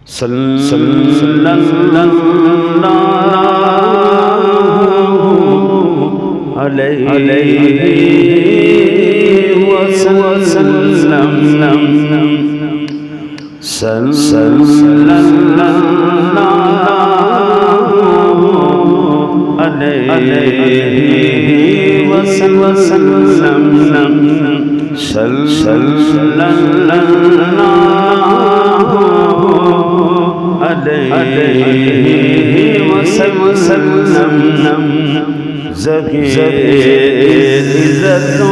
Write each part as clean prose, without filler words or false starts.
صلی اللہ علیہ وسلم صلی اللہ علیہ وسلم صلی اللہ علیہ وسلم ذکر عزت و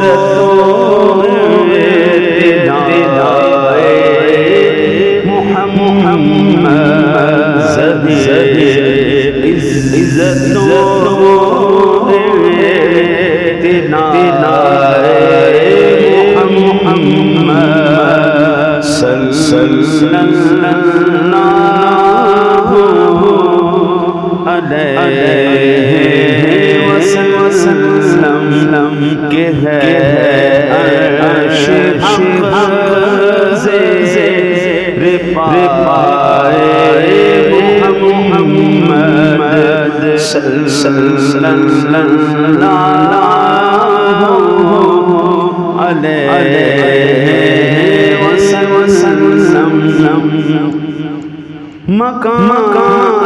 محمد ذکر عزت و محمد صلی اللہ علیہ وسلم کہ ہے عرش حق زیر پائے محمد صلی اللہ علیہ وسلم مقام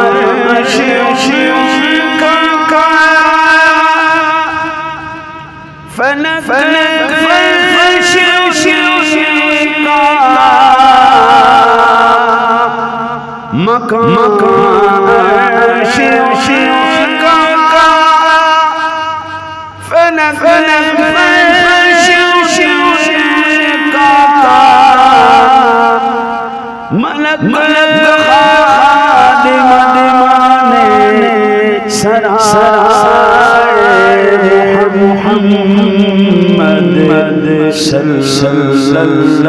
عرش کا فلک فرش کا مقام عرش کا فلک فرش کا ملک محمد صلی اللہ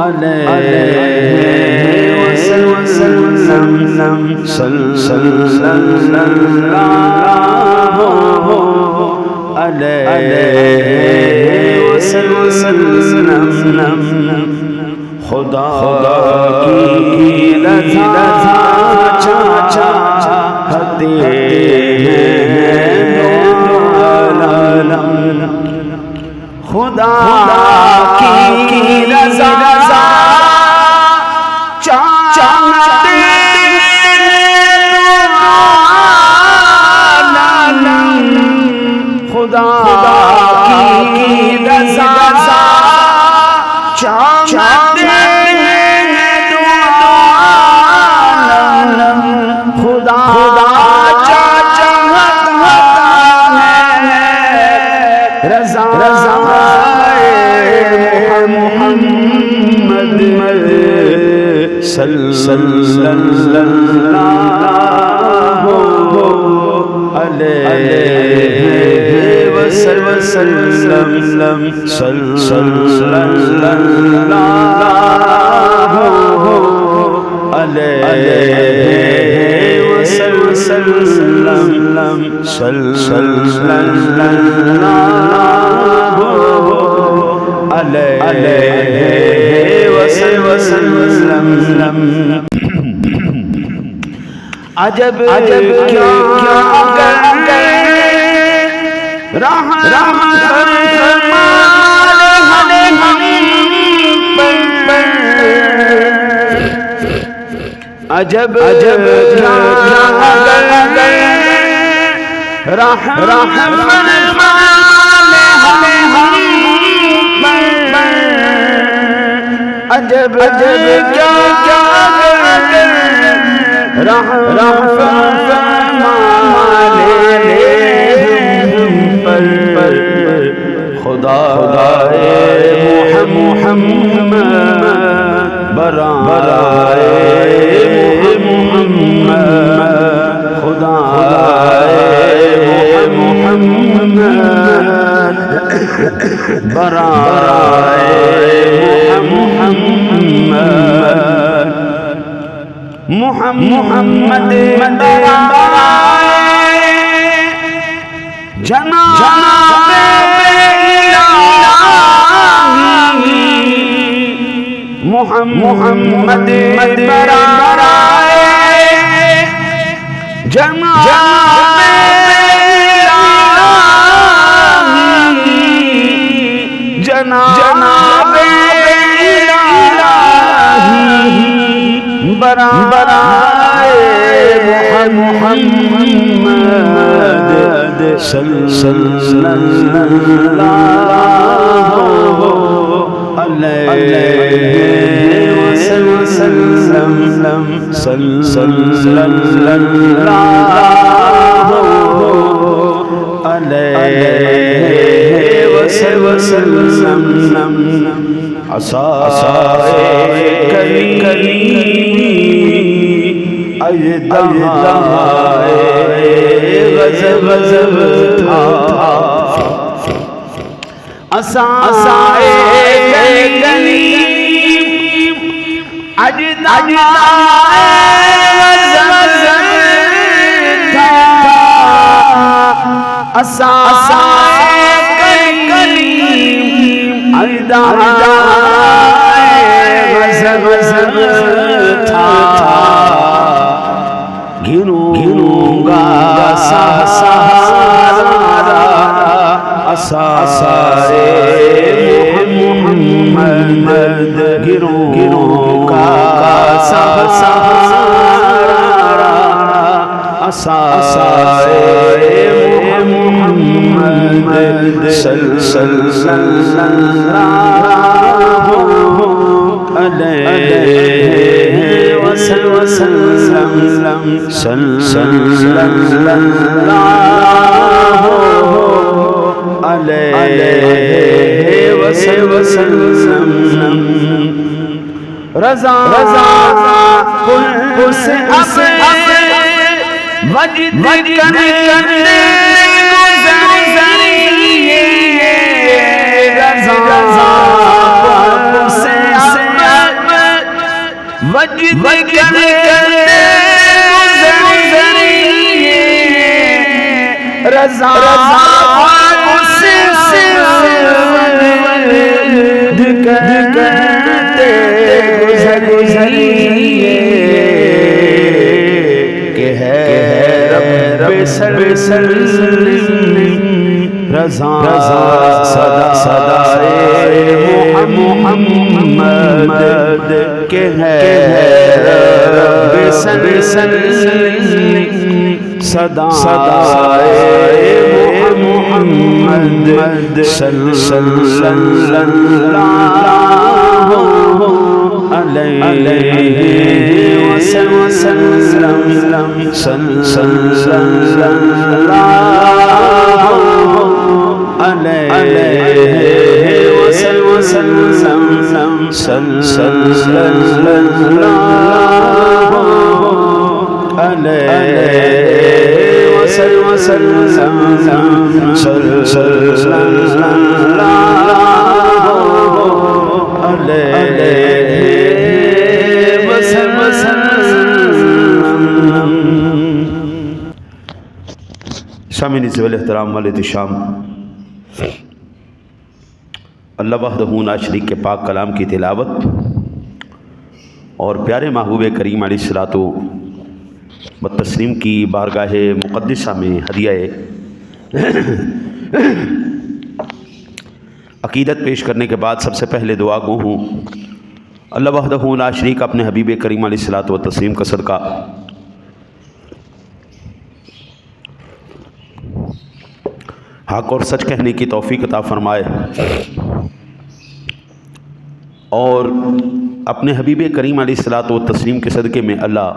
علیہ وسلم صلی اللہ علیہ وسلم خدا کی رضا چاہتے ہیں خدا کی رضا چاہتے خدا کی رضا چاہتے خدا رضا محمد صلی اللہ علیہ وسلم صلی اللہ علیہ وسلم صلی اللہ علیہ وسلم عجب کیا عجب عجب خدا محمد برائے محمد خدا محمد برائے محمد جناب محمد برائے جناب الہی، جناب الہی برائے محمد صلی اللہ علیہ وسلم، صلی اللہ علیہ وسلم، عصائے کریم اژدہائے غضب تھا، عصائے کریم اژدہائے غضب تھا، عصائے کریم اژدہائے غضب تھا، گنوں گا سہارا عصائے محمد، گنوں کا سہارا عصائے محمد صلی اللہ علیہ وسلم، صلی اللہ علیہ وسلم، رضا کل سے وجد کرنے گزریے، رضا کل سے وجد کرنے گزریے، رضا گزریے کہ ہے رب سلم، رضا صدائے محمد کہ ہے رب سلم، صدائے محمد صلی اللہ علیہ وسلم، صلی اللہ علیہ وسلم، صلی اللہ علیہ وسلم، صلی اللہ علیہ وسلم۔ سامعین ذوال احترام والاحتشام، اللہ وحدہ لا شریک کے پاک کلام کی تلاوت اور پیارے محبوب کریم علیہ الصلوۃ والتسلیم کی بارگاہ مقدسہ میں ہدیہ عقیدت پیش کرنے کے بعد سب سے پہلے دعا گو ہوں اللہ وحدہ لا شریک اپنے حبیب کریم علیہ الصلوۃ والتسلیم کا صدقہ حق اور سچ کہنے کی توفیق عطا فرمائے، اور اپنے حبیب کریم علیہ الصلوۃ والتسلیم کے صدقے میں اللہ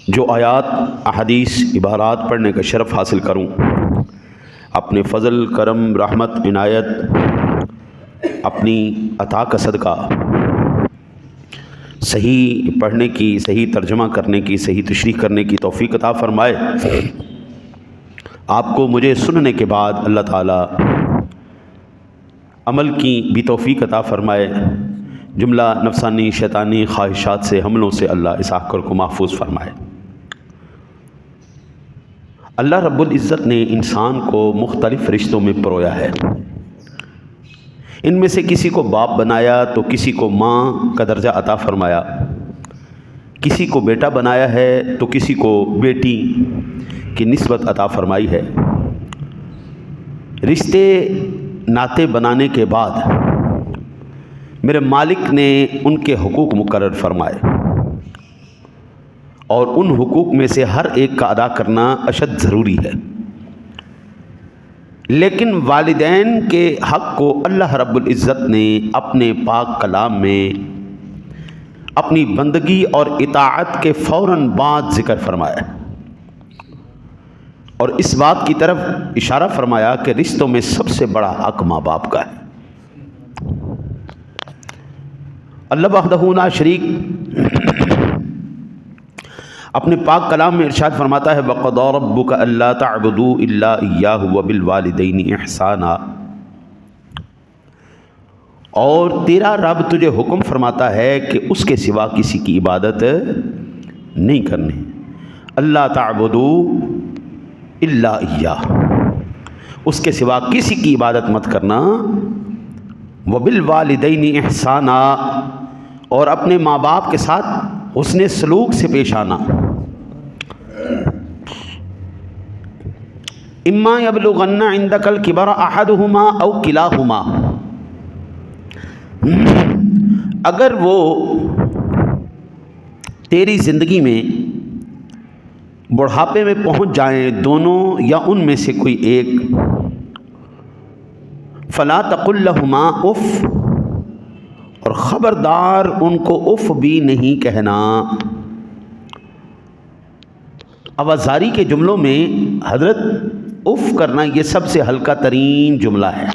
جو آیات احادیث عبارات پڑھنے کا شرف حاصل کروں، اپنے فضل کرم رحمت عنایت اپنی عطا کا صدقہ صحیح پڑھنے کی، صحیح ترجمہ کرنے کی، صحیح تشریح کرنے کی توفیق عطا فرمائے، آپ کو مجھے سننے کے بعد اللہ تعالیٰ عمل کی بھی توفیق عطا فرمائے، جملہ نفسانی شیطانی خواہشات سے حملوں سے اللہ اس آخر کو محفوظ فرمائے۔ اللہ رب العزت نے انسان کو مختلف رشتوں میں پرویا ہے، ان میں سے کسی کو باپ بنایا تو کسی کو ماں کا درجہ عطا فرمایا، کسی کو بیٹا بنایا ہے تو کسی کو بیٹی کی نسبت عطا فرمائی ہے۔ رشتے ناطے بنانے کے بعد میرے مالک نے ان کے حقوق مقرر فرمائے، اور ان حقوق میں سے ہر ایک کا ادا کرنا اشد ضروری ہے۔ لیکن والدین کے حق کو اللہ رب العزت نے اپنے پاک کلام میں اپنی بندگی اور اطاعت کے فوراً بعد ذکر فرمایا، اور اس بات کی طرف اشارہ فرمایا کہ رشتوں میں سب سے بڑا حق ماں باپ کا ہے۔ اللہ وحدہ لا شریک اپنے پاک کلام میں ارشاد فرماتا ہے وَقَضَىٰ رَبُّكَ أَلَّا تَعْبُدُوا إِلَّا إِيَّاهُ وَبِالْوَالِدَيْنِ إِحْسَانًا، اور تیرا رب تجھے حکم فرماتا ہے کہ اس کے سوا کسی کی عبادت نہیں کرنی۔ اللہ تعبدوا الا ایاہ، اس کے سوا کسی کی عبادت مت کرنا۔ وبالوالدین احسانا، اور اپنے ماں باپ کے ساتھ حسن سلوک سے پیش آنا۔ اما یبلغن عندک الکبر احدہما او کلاہما، اگر وہ تیری زندگی میں بڑھاپے میں پہنچ جائیں دونوں یا ان میں سے کوئی ایک، فلا تقل لہما اف، اور خبردار ان کو اف بھی نہیں کہنا۔ آوازاری کے جملوں میں حضرت اف کرنا یہ سب سے ہلکا ترین جملہ ہے۔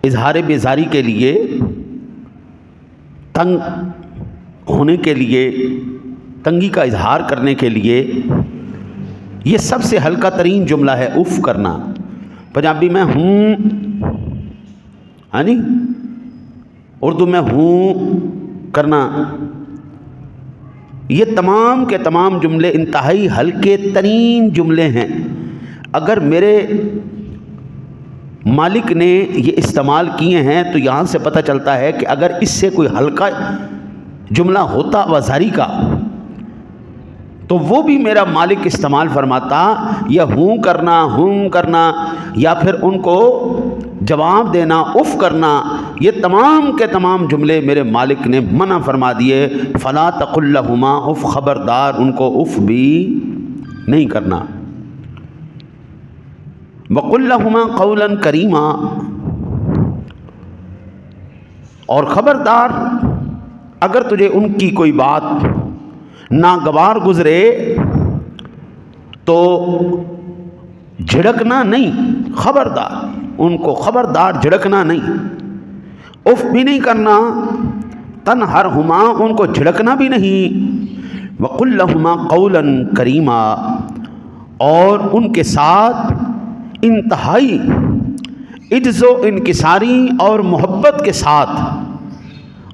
اظہار بیزاری کے لیے، تنگ ہونے کے لیے، تنگی کا اظہار کرنے کے لیے یہ سب سے ہلکا ترین جملہ ہے اف کرنا۔ پنجابی میں ہوں، ہاں جی، اردو میں ہوں کرنا، یہ تمام کے تمام جملے انتہائی ہلکے ترین جملے ہیں۔ اگر میرے مالک نے یہ استعمال کیے ہیں تو یہاں سے پتہ چلتا ہے کہ اگر اس سے کوئی ہلکا جملہ ہوتا آوازاری کا تو وہ بھی میرا مالک استعمال فرماتا، یا ہوں کرنا یا پھر ان کو جواب دینا اف کرنا، یہ تمام کے تمام جملے میرے مالک نے منع فرما دیے۔ فلا تقل لہما اف، خبردار ان کو اف بھی نہیں کرنا۔ وقل لہما قولا کریما، اور خبردار اگر تجھے ان کی کوئی بات ناگوار گزرے تو جھڑکنا نہیں، خبردار ان کو خبردار جھڑکنا نہیں، اف بھی نہیں کرنا، تنہرہما ان کو جھڑکنا بھی نہیں، وقل لہما قولا کریما، اور ان کے ساتھ انتہائی عجز و انکساری اور محبت کے ساتھ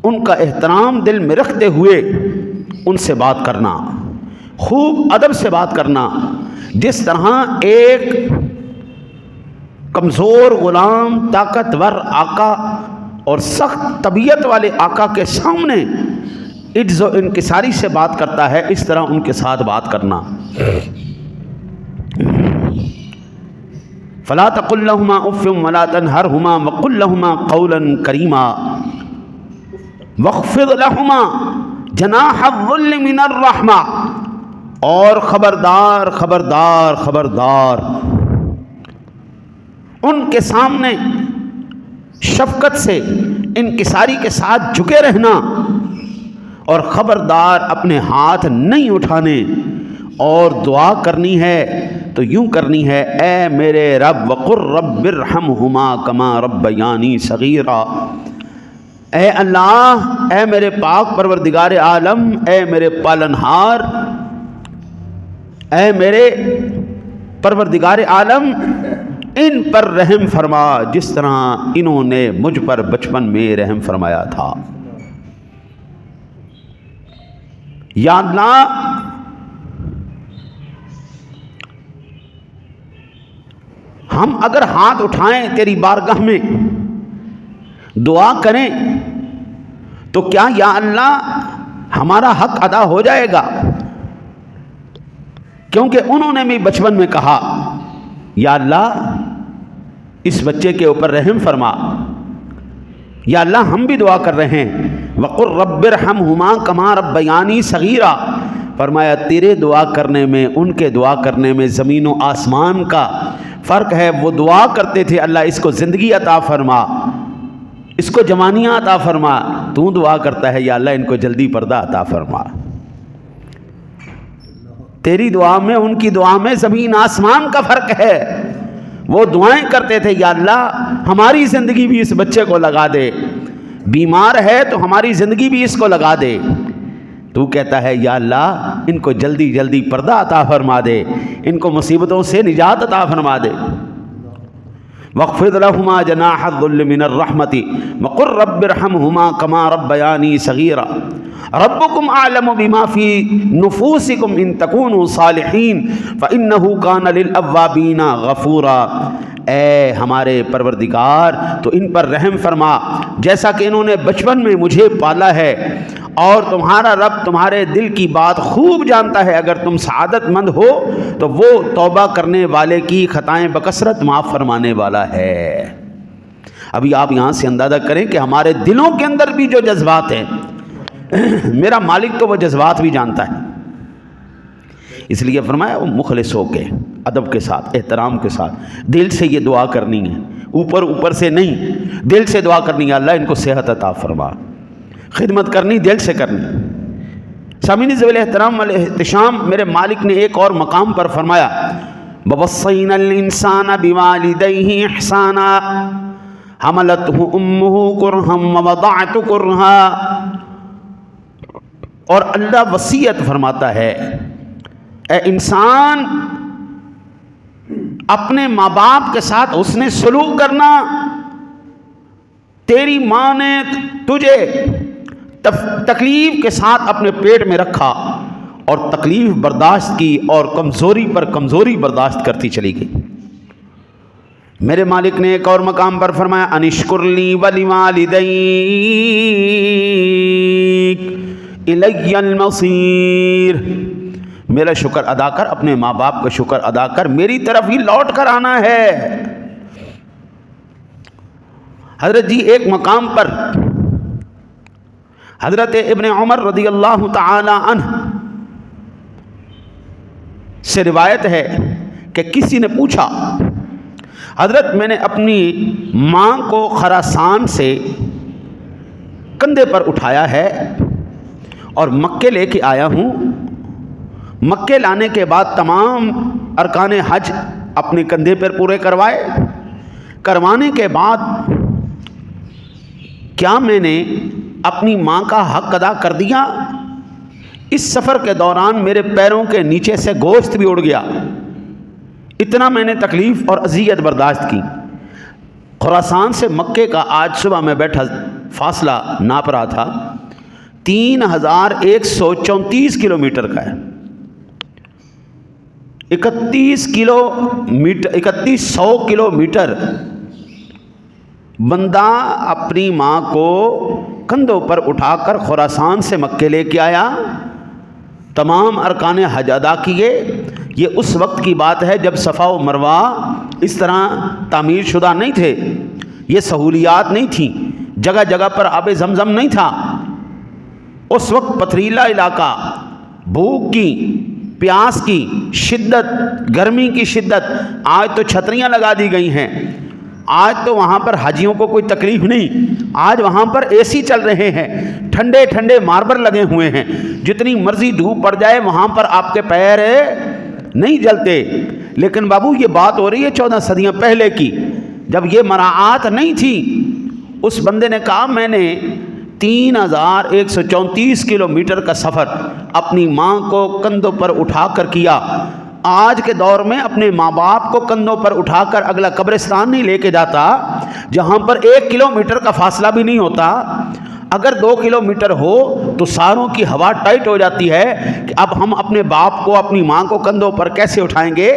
ان کا احترام دل میں رکھتے ہوئے ان سے بات کرنا، خوب ادب سے بات کرنا۔ جس طرح ایک کمزور غلام طاقتور آقا اور سخت طبیعت والے آقا کے سامنے عجز و انکساری سے بات کرتا ہے، اس طرح ان کے ساتھ بات کرنا۔ فلا تقل لهما اف ولا تنهرهما وقل لهما قولا كريما واخفض لهما جناح الذل من الرحمة، اور خبردار خبردار خبردار ان کے سامنے شفقت سے انکساری کے ساتھ جھکے رہنا، اور خبردار اپنے ہاتھ نہیں اٹھانے، اور دعا کرنی ہے تو یوں کرنی ہے، اے میرے رب وقر رب ارحمہما کما ربیانی صغیرا، اے اللہ، اے میرے پاک پروردگار عالم، اے میرے پالنہار، اے میرے پروردگار عالم، ان پر رحم فرما جس طرح انہوں نے مجھ پر بچپن میں رحم فرمایا تھا۔ یا اللہ، ہم اگر ہاتھ اٹھائیں تیری بارگاہ میں دعا کریں تو کیا یا اللہ ہمارا حق ادا ہو جائے گا؟ کیونکہ انہوں نے بھی بچپن میں کہا یا اللہ اس بچے کے اوپر رحم فرما. یا اللہ ہم بھی دعا کر رہے ہیں وَقُلْ رَبِّ ارْحَمْهُمَا كَمَا رَبَّيَانِي صَغِيرًا. فرمایا تیرے دعا کرنے میں ان کے دعا کرنے میں زمین و آسمان کا فرق ہے. وہ دعا کرتے تھے اللہ اس کو زندگی عطا فرما، اس کو جوانیاں عطا فرما. تو دعا کرتا ہے یا اللہ ان کو جلدی پردہ عطا فرما. تیری دعا میں ان کی دعا میں زمین آسمان کا فرق ہے. وہ دعائیں کرتے تھے یا اللہ ہماری زندگی بھی اس بچے کو لگا دے، بیمار ہے تو ہماری زندگی بھی اس کو لگا دے. تو کہتا ہے یا اللہ ان کو جلدی جلدی پردہ عطا فرما دے، ان کو مصیبتوں سے نجات عطا فرما دے. وَاخْفِضْ لَهُمَا جَنَاحَ الذُّلِّ مِنَ الرَّحْمَةِ وَقُلْ رَبِّ ارْحَمْهُمَا كَمَا رَبَّيَانِي صَغِيرًا. ربکم اعلم بما فی نفوسکم ان تکونوا صالحین فانہ کان للأوابین غفورا. اے ہمارے پروردگار تو ان پر رحم فرما جیسا کہ انہوں نے بچپن میں مجھے پالا ہے، اور تمہارا رب تمہارے دل کی بات خوب جانتا ہے. اگر تم سعادت مند ہو تو وہ توبہ کرنے والے کی خطائیں بکثرت معاف فرمانے والا ہے. ابھی آپ یہاں سے اندازہ کریں کہ ہمارے دلوں کے اندر بھی جو جذبات ہیں میرا مالک تو وہ جذبات بھی جانتا ہے. اس لیے فرمایا وہ مخلص ہو کے ادب کے ساتھ احترام کے ساتھ دل سے یہ دعا کرنی ہے، اوپر اوپر سے نہیں، دل سے دعا کرنی ہے. اللہ ان کو صحت عطا فرما. خدمت کرنی دل سے کرنی. سامعین ذوی الاحترام والاحتشام، میرے مالک نے ایک اور مقام پر فرمایا وَوَصَّيْنَا الْإِنسَانَ بِوَالِدَيْهِ إِحْسَانًا حَمَلَتْهُ أُمُّهُ كُرْهًا وَوَضَعَتْهُ كُرْهًا. اور اللہ وصیت فرماتا ہے اے انسان اپنے ماں باپ کے ساتھ حسن سلوک کرنا. تیری ماں نے تجھے تکلیف کے ساتھ اپنے پیٹ میں رکھا اور تکلیف برداشت کی اور کمزوری پر کمزوری برداشت کرتی چلی گئی. میرے مالک نے ایک اور مقام پر فرمایا انشکر لی وَلِوَالِدَيْكَ اِلَيَّ الْمَصِيرُ. میرا شکر ادا کر، اپنے ماں باپ کا شکر ادا کر، میری طرف ہی لوٹ کر آنا ہے. حضرت جی ایک مقام پر حضرت ابن عمر رضی اللہ تعالی عنہ سے روایت ہے کہ کسی نے پوچھا حضرت میں نے اپنی ماں کو خراسان سے کندھے پر اٹھایا ہے اور مکے لے کے آیا ہوں. مکے لانے کے بعد تمام ارکان حج اپنے کندھے پر پورے کروائے. کروانے کے بعد کیا میں نے اپنی ماں کا حق ادا کر دیا؟ اس سفر کے دوران میرے پیروں کے نیچے سے گوشت بھی اڑ گیا. اتنا میں نے تکلیف اور اذیت برداشت کی. خراسان سے مکے کا آج صبح میں بیٹھا فاصلہ ناپ رہا تھا 3134 کلومیٹر کا ہے. 3100 کلومیٹر بندہ اپنی ماں کو کندھوں پر اٹھا کر خراسان سے مکے لے کے آیا. تمام ارکان حج ادا کیے. یہ اس وقت کی بات ہے جب صفا و مروہ اس طرح تعمیر شدہ نہیں تھے، یہ سہولیات نہیں تھیں، جگہ جگہ پر آب زمزم نہیں تھا. اس وقت پتھریلا علاقہ، بھوک کی، پیاس کی شدت، گرمی کی شدت. آج تو چھتریاں لگا دی گئی ہیں، آج تو وہاں پر حاجیوں کو کوئی تکلیف نہیں. آج وہاں پر اے سی چل رہے ہیں، ٹھنڈے ٹھنڈے ماربل لگے ہوئے ہیں. جتنی مرضی دھوپ پڑ جائے وہاں پر آپ کے پیر نہیں جلتے. لیکن بابو یہ بات ہو رہی ہے 14 صدیاں پہلے کی، جب یہ مراعات نہیں تھی. اس بندے نے کہا میں نے 3134 کلومیٹر کا سفر اپنی ماں کو کندھوں پر اٹھا کر کیا. آج کے دور میں اپنے ماں باپ کو کندھوں پر اٹھا کر اگلا قبرستان نہیں لے کے جاتا جہاں پر 1 کلومیٹر کا فاصلہ بھی نہیں ہوتا. اگر 2 کلومیٹر ہو تو ساروں کی ہوا ٹائٹ ہو جاتی ہے کہ اب ہم اپنے باپ کو اپنی ماں کو کندھوں پر کیسے اٹھائیں گے.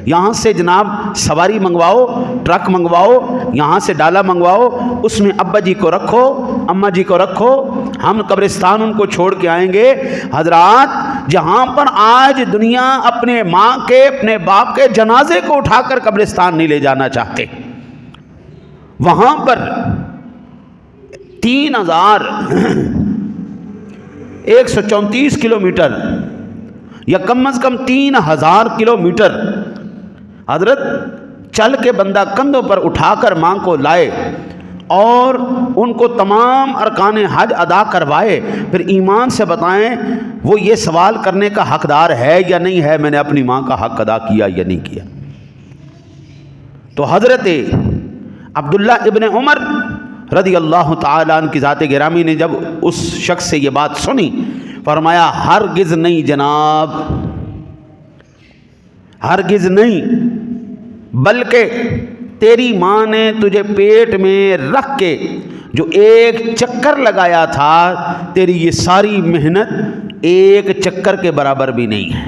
یہاں سے جناب سواری منگواؤ, ٹرک منگواؤ, یہاں سے ڈالا منگواؤ, اس میں ابا جی کو رکھو, اماں جی کو رکھو, ہم قبرستان ان کو چھوڑ کے آئیں گے. حضرات, جہاں پر آج دنیا اپنے ماں کے اپنے باپ کے جنازے کو اٹھا کر قبرستان نہیں لے جانا چاہتے, وہاں پر 3134 کلومیٹر یا کم از کم 3000 کلومیٹر حضرت چل کے بندہ کندھوں پر اٹھا کر ماں کو لائے اور ان کو تمام ارکان حج ادا کروائے, پھر ایمان سے بتائیں وہ یہ سوال کرنے کا حقدار ہے یا نہیں ہے, میں نے اپنی ماں کا حق ادا کیا یا نہیں کیا. تو حضرت عبداللہ ابن عمر رضی اللہ تعالیٰ عنہ کی ذات گرامی نے جب اس شخص سے یہ بات سنی, فرمایا ہرگز نہیں جناب, ہرگز نہیں, بلکہ تیری ماں نے تجھے پیٹ میں رکھ کے جو ایک چکر لگایا تھا, تیری یہ ساری محنت ایک چکر کے برابر بھی نہیں ہے.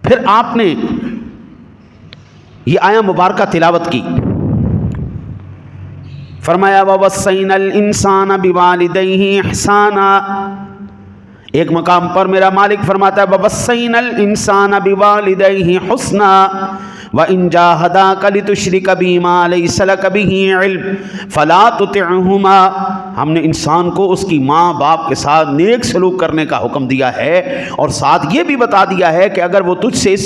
پھر آپ نے یہ آیہ مبارکہ تلاوت کی, فرمایا وَوَصَّيْنَا الْإِنسَانَ بِوَالِدَيْهِ إِحْسَانًا. ایک مقام پر میرا مالک فرماتا ہے وَوَصَّيْنَا الْإِنسَانَ بِوَالِدَيْهِ حُسْنًا وَإِنْ جَاهَدَاكَ لِتُشْرِكَ بِي مَا لَيْسَ لَكَ بِهِ عِلْمٌ فَلَا تُطِعْهُمَا. ہم نے انسان کو اس کی ماں باپ کے ساتھ نیک سلوک کرنے کا حکم دیا ہے, اور ساتھ یہ بھی بتا دیا ہے کہ اگر وہ تجھ سے اس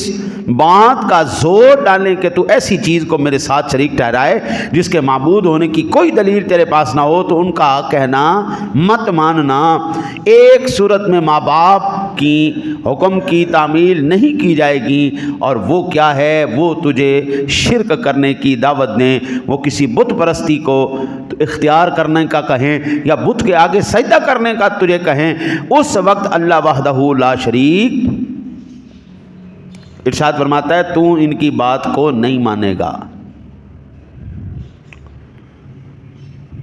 بات کا زور ڈالیں کہ تو ایسی چیز کو میرے ساتھ شریک ٹھہرائے جس کے معبود ہونے کی کوئی دلیل تیرے پاس نہ ہو, تو ان کا کہنا مت ماننا. ایک صورت میں ماں باپ کی حکم کی تعمیل نہیں کی جائے گی, اور وہ کیا ہے, وہ تجھے شرک کرنے کی دعوت دیں, وہ کسی بت پرستی کو اختیار کرنے کا کہیں یا بت کے آگے سجدہ کرنے کا تجھے کہیں, اس وقت اللہ وحدہ لا شریک ارشاد فرماتا ہے تو ان کی بات کو نہیں مانے گا.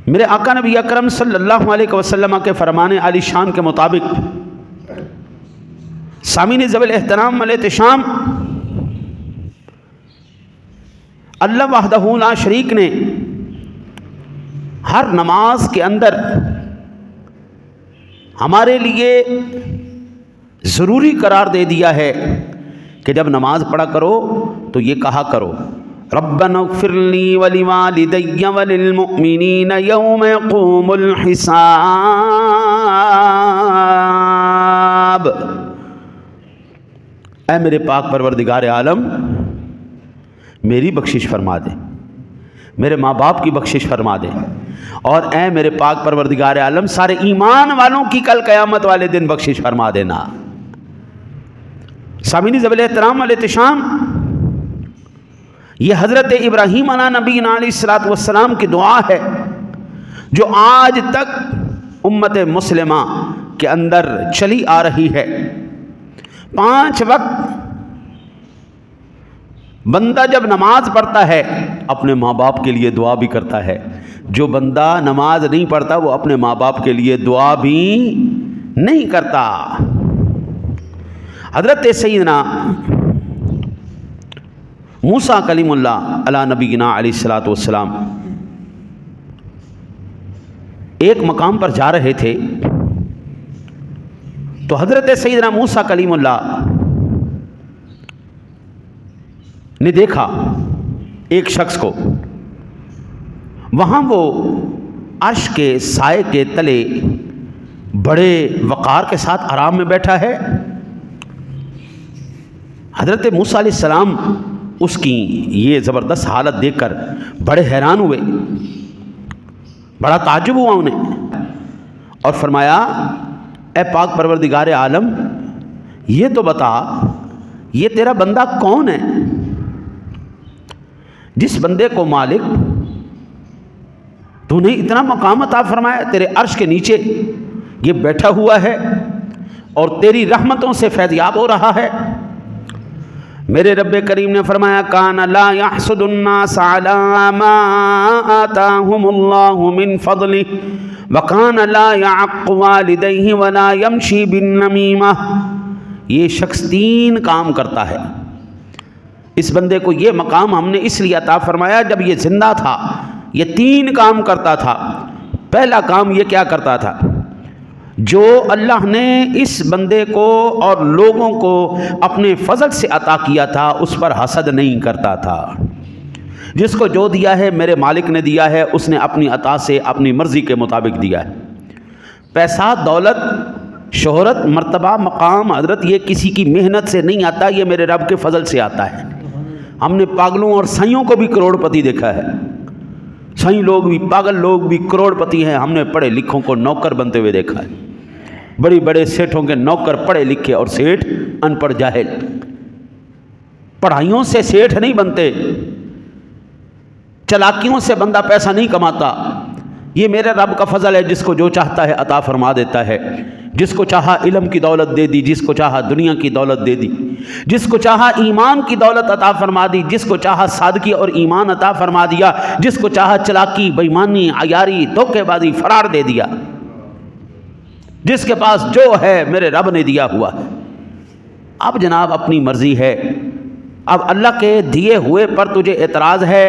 میرے آقا نبی اکرم صلی اللہ علیہ وسلم کے فرمان عالی شان کے مطابق سامعین ذوی احترام علیہ احتشام, اللہ وحدہ لا شریک نے ہر نماز کے اندر ہمارے لیے ضروری قرار دے دیا ہے کہ جب نماز پڑھا کرو تو یہ کہا کرو ربنا اغفر لی ولوالدی وللمؤمنین یوم یقوم الحساب. اے میرے پاک پروردگار عالم, میری بخشش فرما دے, میرے ماں باپ کی بخشش فرما دے, اور اے میرے پاک پروردگار عالم سارے ایمان والوں کی کل قیامت والے دن بخشش فرما دینا. سامعین ذوی احترام علیہ احتشام, یہ حضرت ابراہیم علیہ نبینا علیہ الصلوۃ والسلام کی دعا ہے جو آج تک امت مسلمہ کے اندر چلی آ رہی ہے. 5 وقت بندہ جب نماز پڑھتا ہے اپنے ماں باپ کے لیے دعا بھی کرتا ہے, جو بندہ نماز نہیں پڑھتا وہ اپنے ماں باپ کے لیے دعا بھی نہیں کرتا. حضرت سیدنا موسیٰ کلیم اللہ علی نبینا علیہ الصلوۃ والسلام ایک مقام پر جا رہے تھے, تو حضرت سیدنا موسیٰ کلیم اللہ نے دیکھا ایک شخص کو, وہاں وہ عرش کے سائے کے تلے بڑے وقار کے ساتھ آرام میں بیٹھا ہے. حضرت موسیٰ علیہ السلام اس کی یہ زبردست حالت دیکھ کر بڑے حیران ہوئے, بڑا تعجب ہوا انہیں, اور فرمایا اے پاک پروردگار عالم یہ تو بتا یہ تیرا بندہ کون ہے جس بندے کو مالک تو نے اتنا مقام عطا فرمایا, تیرے عرش کے نیچے یہ بیٹھا ہوا ہے اور تیری رحمتوں سے فیضیاب ہو رہا ہے. میرے رب کریم نے فرمایا کان لا یحسد الناس علی ما آتاہم اللہ من فضلہ وکان لا یعق والدیہ ولا یمشی بالنمیمہ. یہ شخص 3 کام کرتا ہے. اس بندے کو یہ مقام ہم نے اس لیے عطا فرمایا جب یہ زندہ تھا یہ 3 کام کرتا تھا. پہلا کام یہ کیا کرتا تھا؟ جو اللہ نے اس بندے کو اور لوگوں کو اپنے فضل سے عطا کیا تھا اس پر حسد نہیں کرتا تھا. جس کو جو دیا ہے میرے مالک نے دیا ہے، اس نے اپنی عطا سے اپنی مرضی کے مطابق دیا ہے. پیسہ، دولت، شہرت، مرتبہ، مقام، حضرت یہ کسی کی محنت سے نہیں آتا، یہ میرے رب کے فضل سے آتا ہے. ہم نے پاگلوں اور سائیوں کو بھی کروڑ پتی دیکھا ہے. سائیں لوگ بھی، پاگل لوگ بھی کروڑ پتی ہیں. ہم نے پڑھے لکھوں کو نوکر بنتے ہوئے دیکھا ہے. بڑی بڑے سیٹھوں کے نوکر پڑھے لکھے اور سیٹھ ان پڑھ جاہل. پڑھائیوں سے سیٹھ نہیں بنتے، چلاکیوں سے بندہ پیسہ نہیں کماتا. یہ میرے رب کا فضل ہے، جس کو جو چاہتا ہے عطا فرما دیتا ہے. جس کو چاہا علم کی دولت دے دی، جس کو چاہا دنیا کی دولت دے دی، جس کو چاہا ایمان کی دولت عطا فرما دی، جس کو چاہا سادگی اور ایمان عطا فرما دیا، جس کو چاہا چلاکی، بےایمانی، عیاری، دھوکے بازی، فرار دے دیا. جس کے پاس جو ہے میرے رب نے دیا ہوا ہے. اب جناب اپنی مرضی ہے. اب اللہ کے دیے ہوئے پر تجھے اعتراض ہے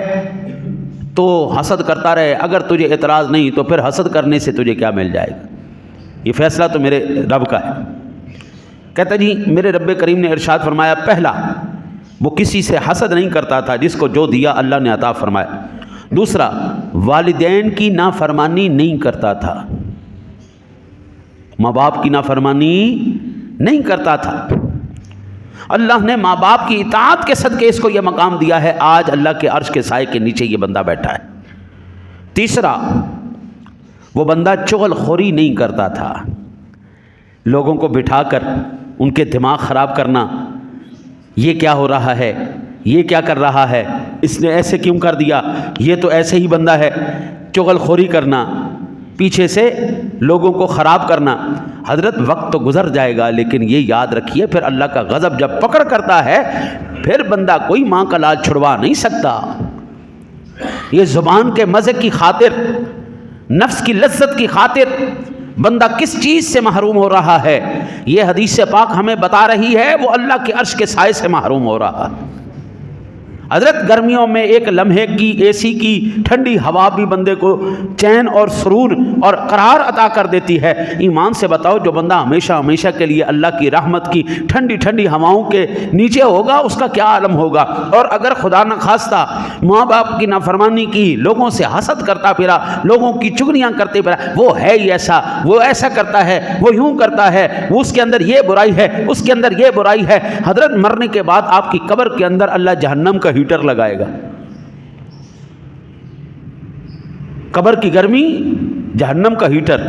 تو حسد کرتا رہے، اگر تجھے اعتراض نہیں تو پھر حسد کرنے سے تجھے کیا مل جائے گا؟ یہ فیصلہ تو میرے رب کا ہے. کہتا جی میرے رب کریم نے ارشاد فرمایا پہلا وہ کسی سے حسد نہیں کرتا تھا، جس کو جو دیا اللہ نے عطا فرمایا. دوسرا والدین کی نافرمانی نہیں کرتا تھا، ماں باپ کی نافرمانی نہیں کرتا تھا. اللہ نے ماں باپ کی اطاعت کے صدقے اس کو یہ مقام دیا ہے. آج اللہ کے عرش کے سائے کے نیچے یہ بندہ بیٹھا ہے. تیسرا وہ بندہ چغل خوری نہیں کرتا تھا. لوگوں کو بٹھا کر ان کے دماغ خراب کرنا، یہ کیا ہو رہا ہے، یہ کیا کر رہا ہے، اس نے ایسے کیوں کر دیا، یہ تو ایسے ہی بندہ ہے. چغل خوری کرنا، پیچھے سے لوگوں کو خراب کرنا. حضرت وقت تو گزر جائے گا، لیکن یہ یاد رکھیے پھر اللہ کا غضب جب پکڑ کرتا ہے پھر بندہ کوئی ماں کا لال چھڑوا نہیں سکتا. یہ زبان کے مزے کی خاطر، نفس کی لذت کی خاطر بندہ کس چیز سے محروم ہو رہا ہے، یہ حدیث پاک ہمیں بتا رہی ہے. وہ اللہ کے عرش کے سائے سے محروم ہو رہا ہے. حضرت گرمیوں میں ایک لمحے کی اے سی کی ٹھنڈی ہوا بھی بندے کو چین اور سرور اور قرار عطا کر دیتی ہے. ایمان سے بتاؤ جو بندہ ہمیشہ ہمیشہ کے لیے اللہ کی رحمت کی ٹھنڈی ٹھنڈی ہواؤں کے نیچے ہوگا اس کا کیا عالم ہوگا. اور اگر خدا نہ خواستہ ماں باپ کی نافرمانی کی، لوگوں سے حسد کرتا پھرا، لوگوں کی چگلیاں کرتے پھرا، وہ ہے ہی ایسا، وہ ایسا کرتا ہے، وہ یوں کرتا ہے، وہ اس کے اندر یہ برائی ہے، اس کے اندر یہ برائی ہے. حضرت مرنے کے بعد آپ کی قبر کے اندر اللہ جہنم کا ہیٹر لگائے گا. قبر کی گرمی جہنم کا ہیٹر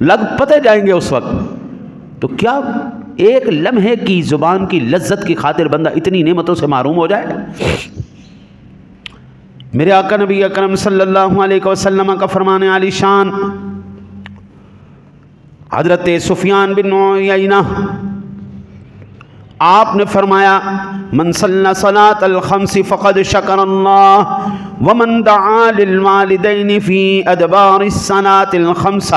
لگ پتے جائیں گے اس وقت. تو کیا ایک لمحے کی زبان کی لذت کی خاطر بندہ اتنی نعمتوں سے محروم ہو جائے؟ میرے آقا نبی اکرم صلی اللہ علیہ وسلم کا فرمان عالی شان، حضرت سفیان بن عیینہ آپ نے فرمایا من صلی صلاۃ الخمس فقد شکر اللہ ومن دعا للوالدین فی ادبار الصلاۃ الخمس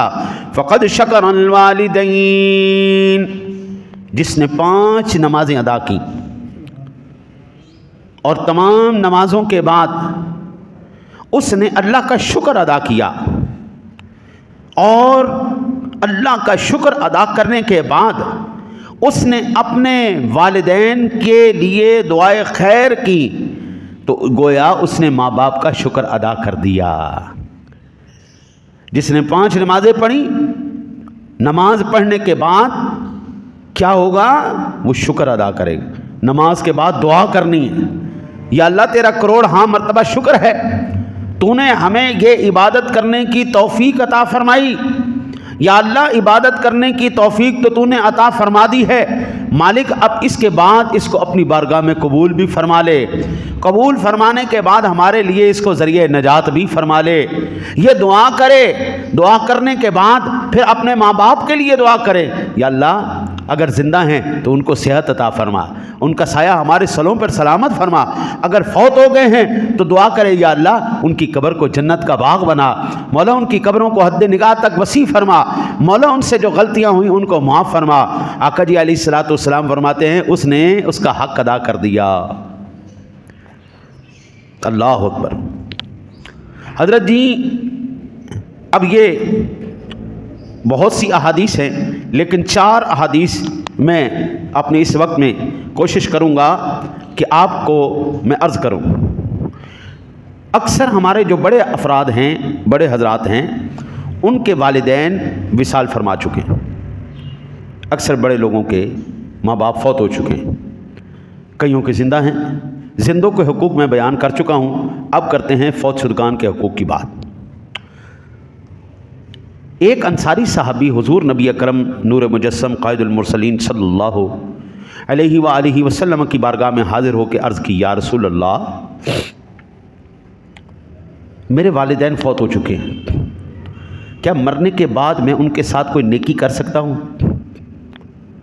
فقد شکر الوالدین. جس نے 5 نمازیں ادا کی اور تمام نمازوں کے بعد اس نے اللہ کا شکر ادا کیا، اور اللہ کا شکر ادا کرنے کے بعد اس نے اپنے والدین کے لیے دعائے خیر کی، تو گویا اس نے ماں باپ کا شکر ادا کر دیا. جس نے 5 نمازیں پڑھی، نماز پڑھنے کے بعد کیا ہوگا؟ وہ شکر ادا کرے گا. نماز کے بعد دعا کرنی ہے، یا اللہ تیرا کروڑ ہاں مرتبہ شکر ہے، تو نے ہمیں یہ عبادت کرنے کی توفیق عطا فرمائی. یا اللہ عبادت کرنے کی توفیق تو نے عطا فرما دی ہے، مالک اب اس کے بعد اس کو اپنی بارگاہ میں قبول بھی فرما لے. قبول فرمانے کے بعد ہمارے لیے اس کو ذریعہ نجات بھی فرما لے. یہ دعا کرے، دعا کرنے کے بعد پھر اپنے ماں باپ کے لیے دعا کرے، یا اللہ اگر زندہ ہیں تو ان کو صحت عطا فرما، ان کا سایہ ہمارے سلوں پر سلامت فرما، اگر فوت ہو گئے ہیں تو دعا کرے یا اللہ ان کی قبر کو جنت کا باغ بنا، مولا ان کی قبروں کو حد نگاہ تک وسیع فرما، مولا ان سے جو غلطیاں ہوئیں ان کو معاف فرما۔ آقا جی علیہ الصلوۃ والسلام فرماتے ہیں اس نے اس کا حق ادا کر دیا۔ اللہ اکبر۔ حضرت جی اب یہ بہت سی احادیث ہیں، لیکن 4 احادیث میں اپنے اس وقت میں کوشش کروں گا کہ آپ کو میں عرض کروں۔ اکثر ہمارے جو بڑے افراد ہیں، بڑے حضرات ہیں، ان کے والدین وصال فرما چکے ہیں، اکثر بڑے لوگوں کے ماں باپ فوت ہو چکے ہیں، کئیوں کے زندہ ہیں۔ زندوں کے حقوق میں بیان کر چکا ہوں، اب کرتے ہیں فوت شدگان کے حقوق کی بات۔ ایک انصاری صحابی حضور نبی اکرم نور مجسم قائد المرسلین صلی اللہ علیہ وآلہ وسلم کی بارگاہ میں حاضر ہو کے عرض کی، یا رسول اللہ میرے والدین فوت ہو چکے ہیں، کیا مرنے کے بعد میں ان کے ساتھ کوئی نیکی کر سکتا ہوں؟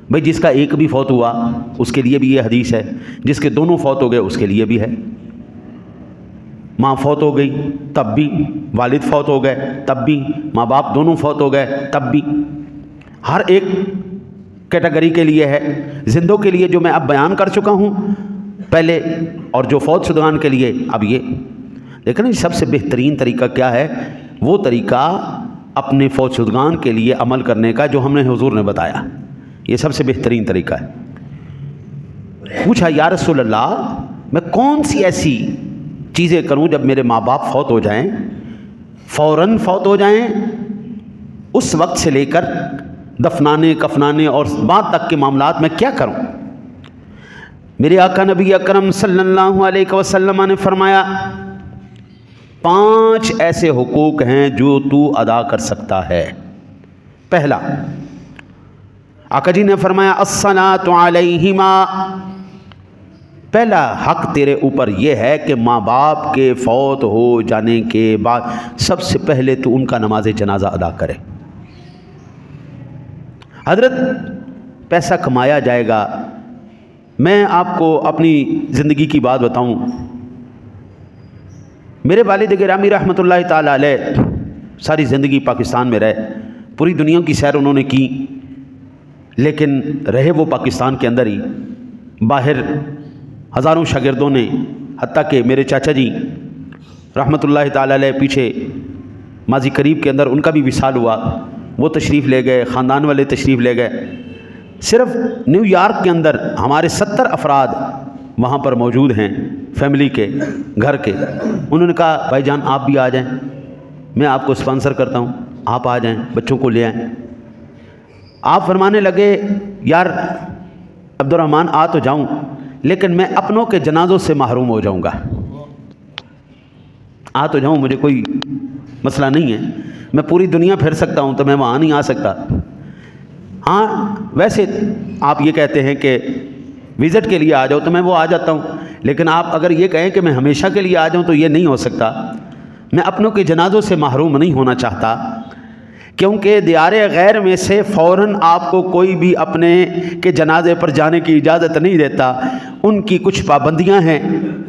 بھئی جس کا ایک بھی فوت ہوا اس کے لیے بھی یہ حدیث ہے، جس کے دونوں فوت ہو گئے اس کے لیے بھی ہے۔ ماں فوت ہو گئی تب بھی، والد فوت ہو گئے تب بھی، ماں باپ دونوں فوت ہو گئے تب بھی، ہر ایک کیٹیگری کے لیے ہے۔ زندوں کے لیے جو میں اب بیان کر چکا ہوں پہلے، اور جو فوت شدگان کے لیے اب یہ۔ لیکن سب سے بہترین طریقہ کیا ہے؟ وہ طریقہ اپنے فوت شدگان کے لیے عمل کرنے کا جو ہم نے حضور نے بتایا، یہ سب سے بہترین طریقہ ہے۔ پوچھا یا رسول اللہ میں کون سی ایسی چیزیں کروں جب میرے ماں باپ فوت ہو جائیں، فوراً فوت ہو جائیں، اس وقت سے لے کر دفنانے کفنانے اور بعد تک کے معاملات میں کیا کروں؟ میرے آقا نبی اکرم صلی اللہ علیہ وسلم نے فرمایا 5 ایسے حقوق ہیں جو تو ادا کر سکتا ہے۔ پہلا، آقا جی نے فرمایا الصلاۃ علیہما، پہلا حق تیرے اوپر یہ ہے کہ ماں باپ کے فوت ہو جانے کے بعد سب سے پہلے تو ان کا نماز جنازہ ادا کرے۔ حضرت پیسہ کمایا جائے گا، میں آپ کو اپنی زندگی کی بات بتاؤں، میرے والد گرامی رحمۃ اللہ تعالی علیہ ساری زندگی پاکستان میں رہے، پوری دنیا کی سیر انہوں نے کی، لیکن رہے وہ پاکستان کے اندر ہی۔ باہر ہزاروں شاگردوں نے، حتیٰ کہ میرے چاچا جی رحمۃ اللہ تعالی علیہ پیچھے ماضی قریب کے اندر ان کا بھی وصال ہوا، وہ تشریف لے گئے، خاندان والے تشریف لے گئے۔ صرف نیو یارک کے اندر ہمارے 70 افراد وہاں پر موجود ہیں، فیملی کے، گھر کے۔ انہوں نے کہا بھائی جان آپ بھی آ جائیں، میں آپ کو اسپانسر کرتا ہوں، آپ آ جائیں، بچوں کو لے آئیں۔ آپ فرمانے لگے یار عبد الرحمن آ تو جاؤں، لیکن میں اپنوں کے جنازوں سے محروم ہو جاؤں گا۔ آ تو جاؤں، مجھے کوئی مسئلہ نہیں ہے، میں پوری دنیا پھر سکتا ہوں تو میں وہاں نہیں آ سکتا۔ ہاں ویسے آپ یہ کہتے ہیں کہ وزٹ کے لیے آ جاؤ تو میں وہ آ جاتا ہوں، لیکن آپ اگر یہ کہیں کہ میں ہمیشہ کے لیے آ جاؤں تو یہ نہیں ہو سکتا۔ میں اپنوں کے جنازوں سے محروم نہیں ہونا چاہتا، کیونکہ دیار غیر میں سے فوراً آپ کو کوئی بھی اپنے کے جنازے پر جانے کی اجازت نہیں دیتا۔ ان کی کچھ پابندیاں ہیں،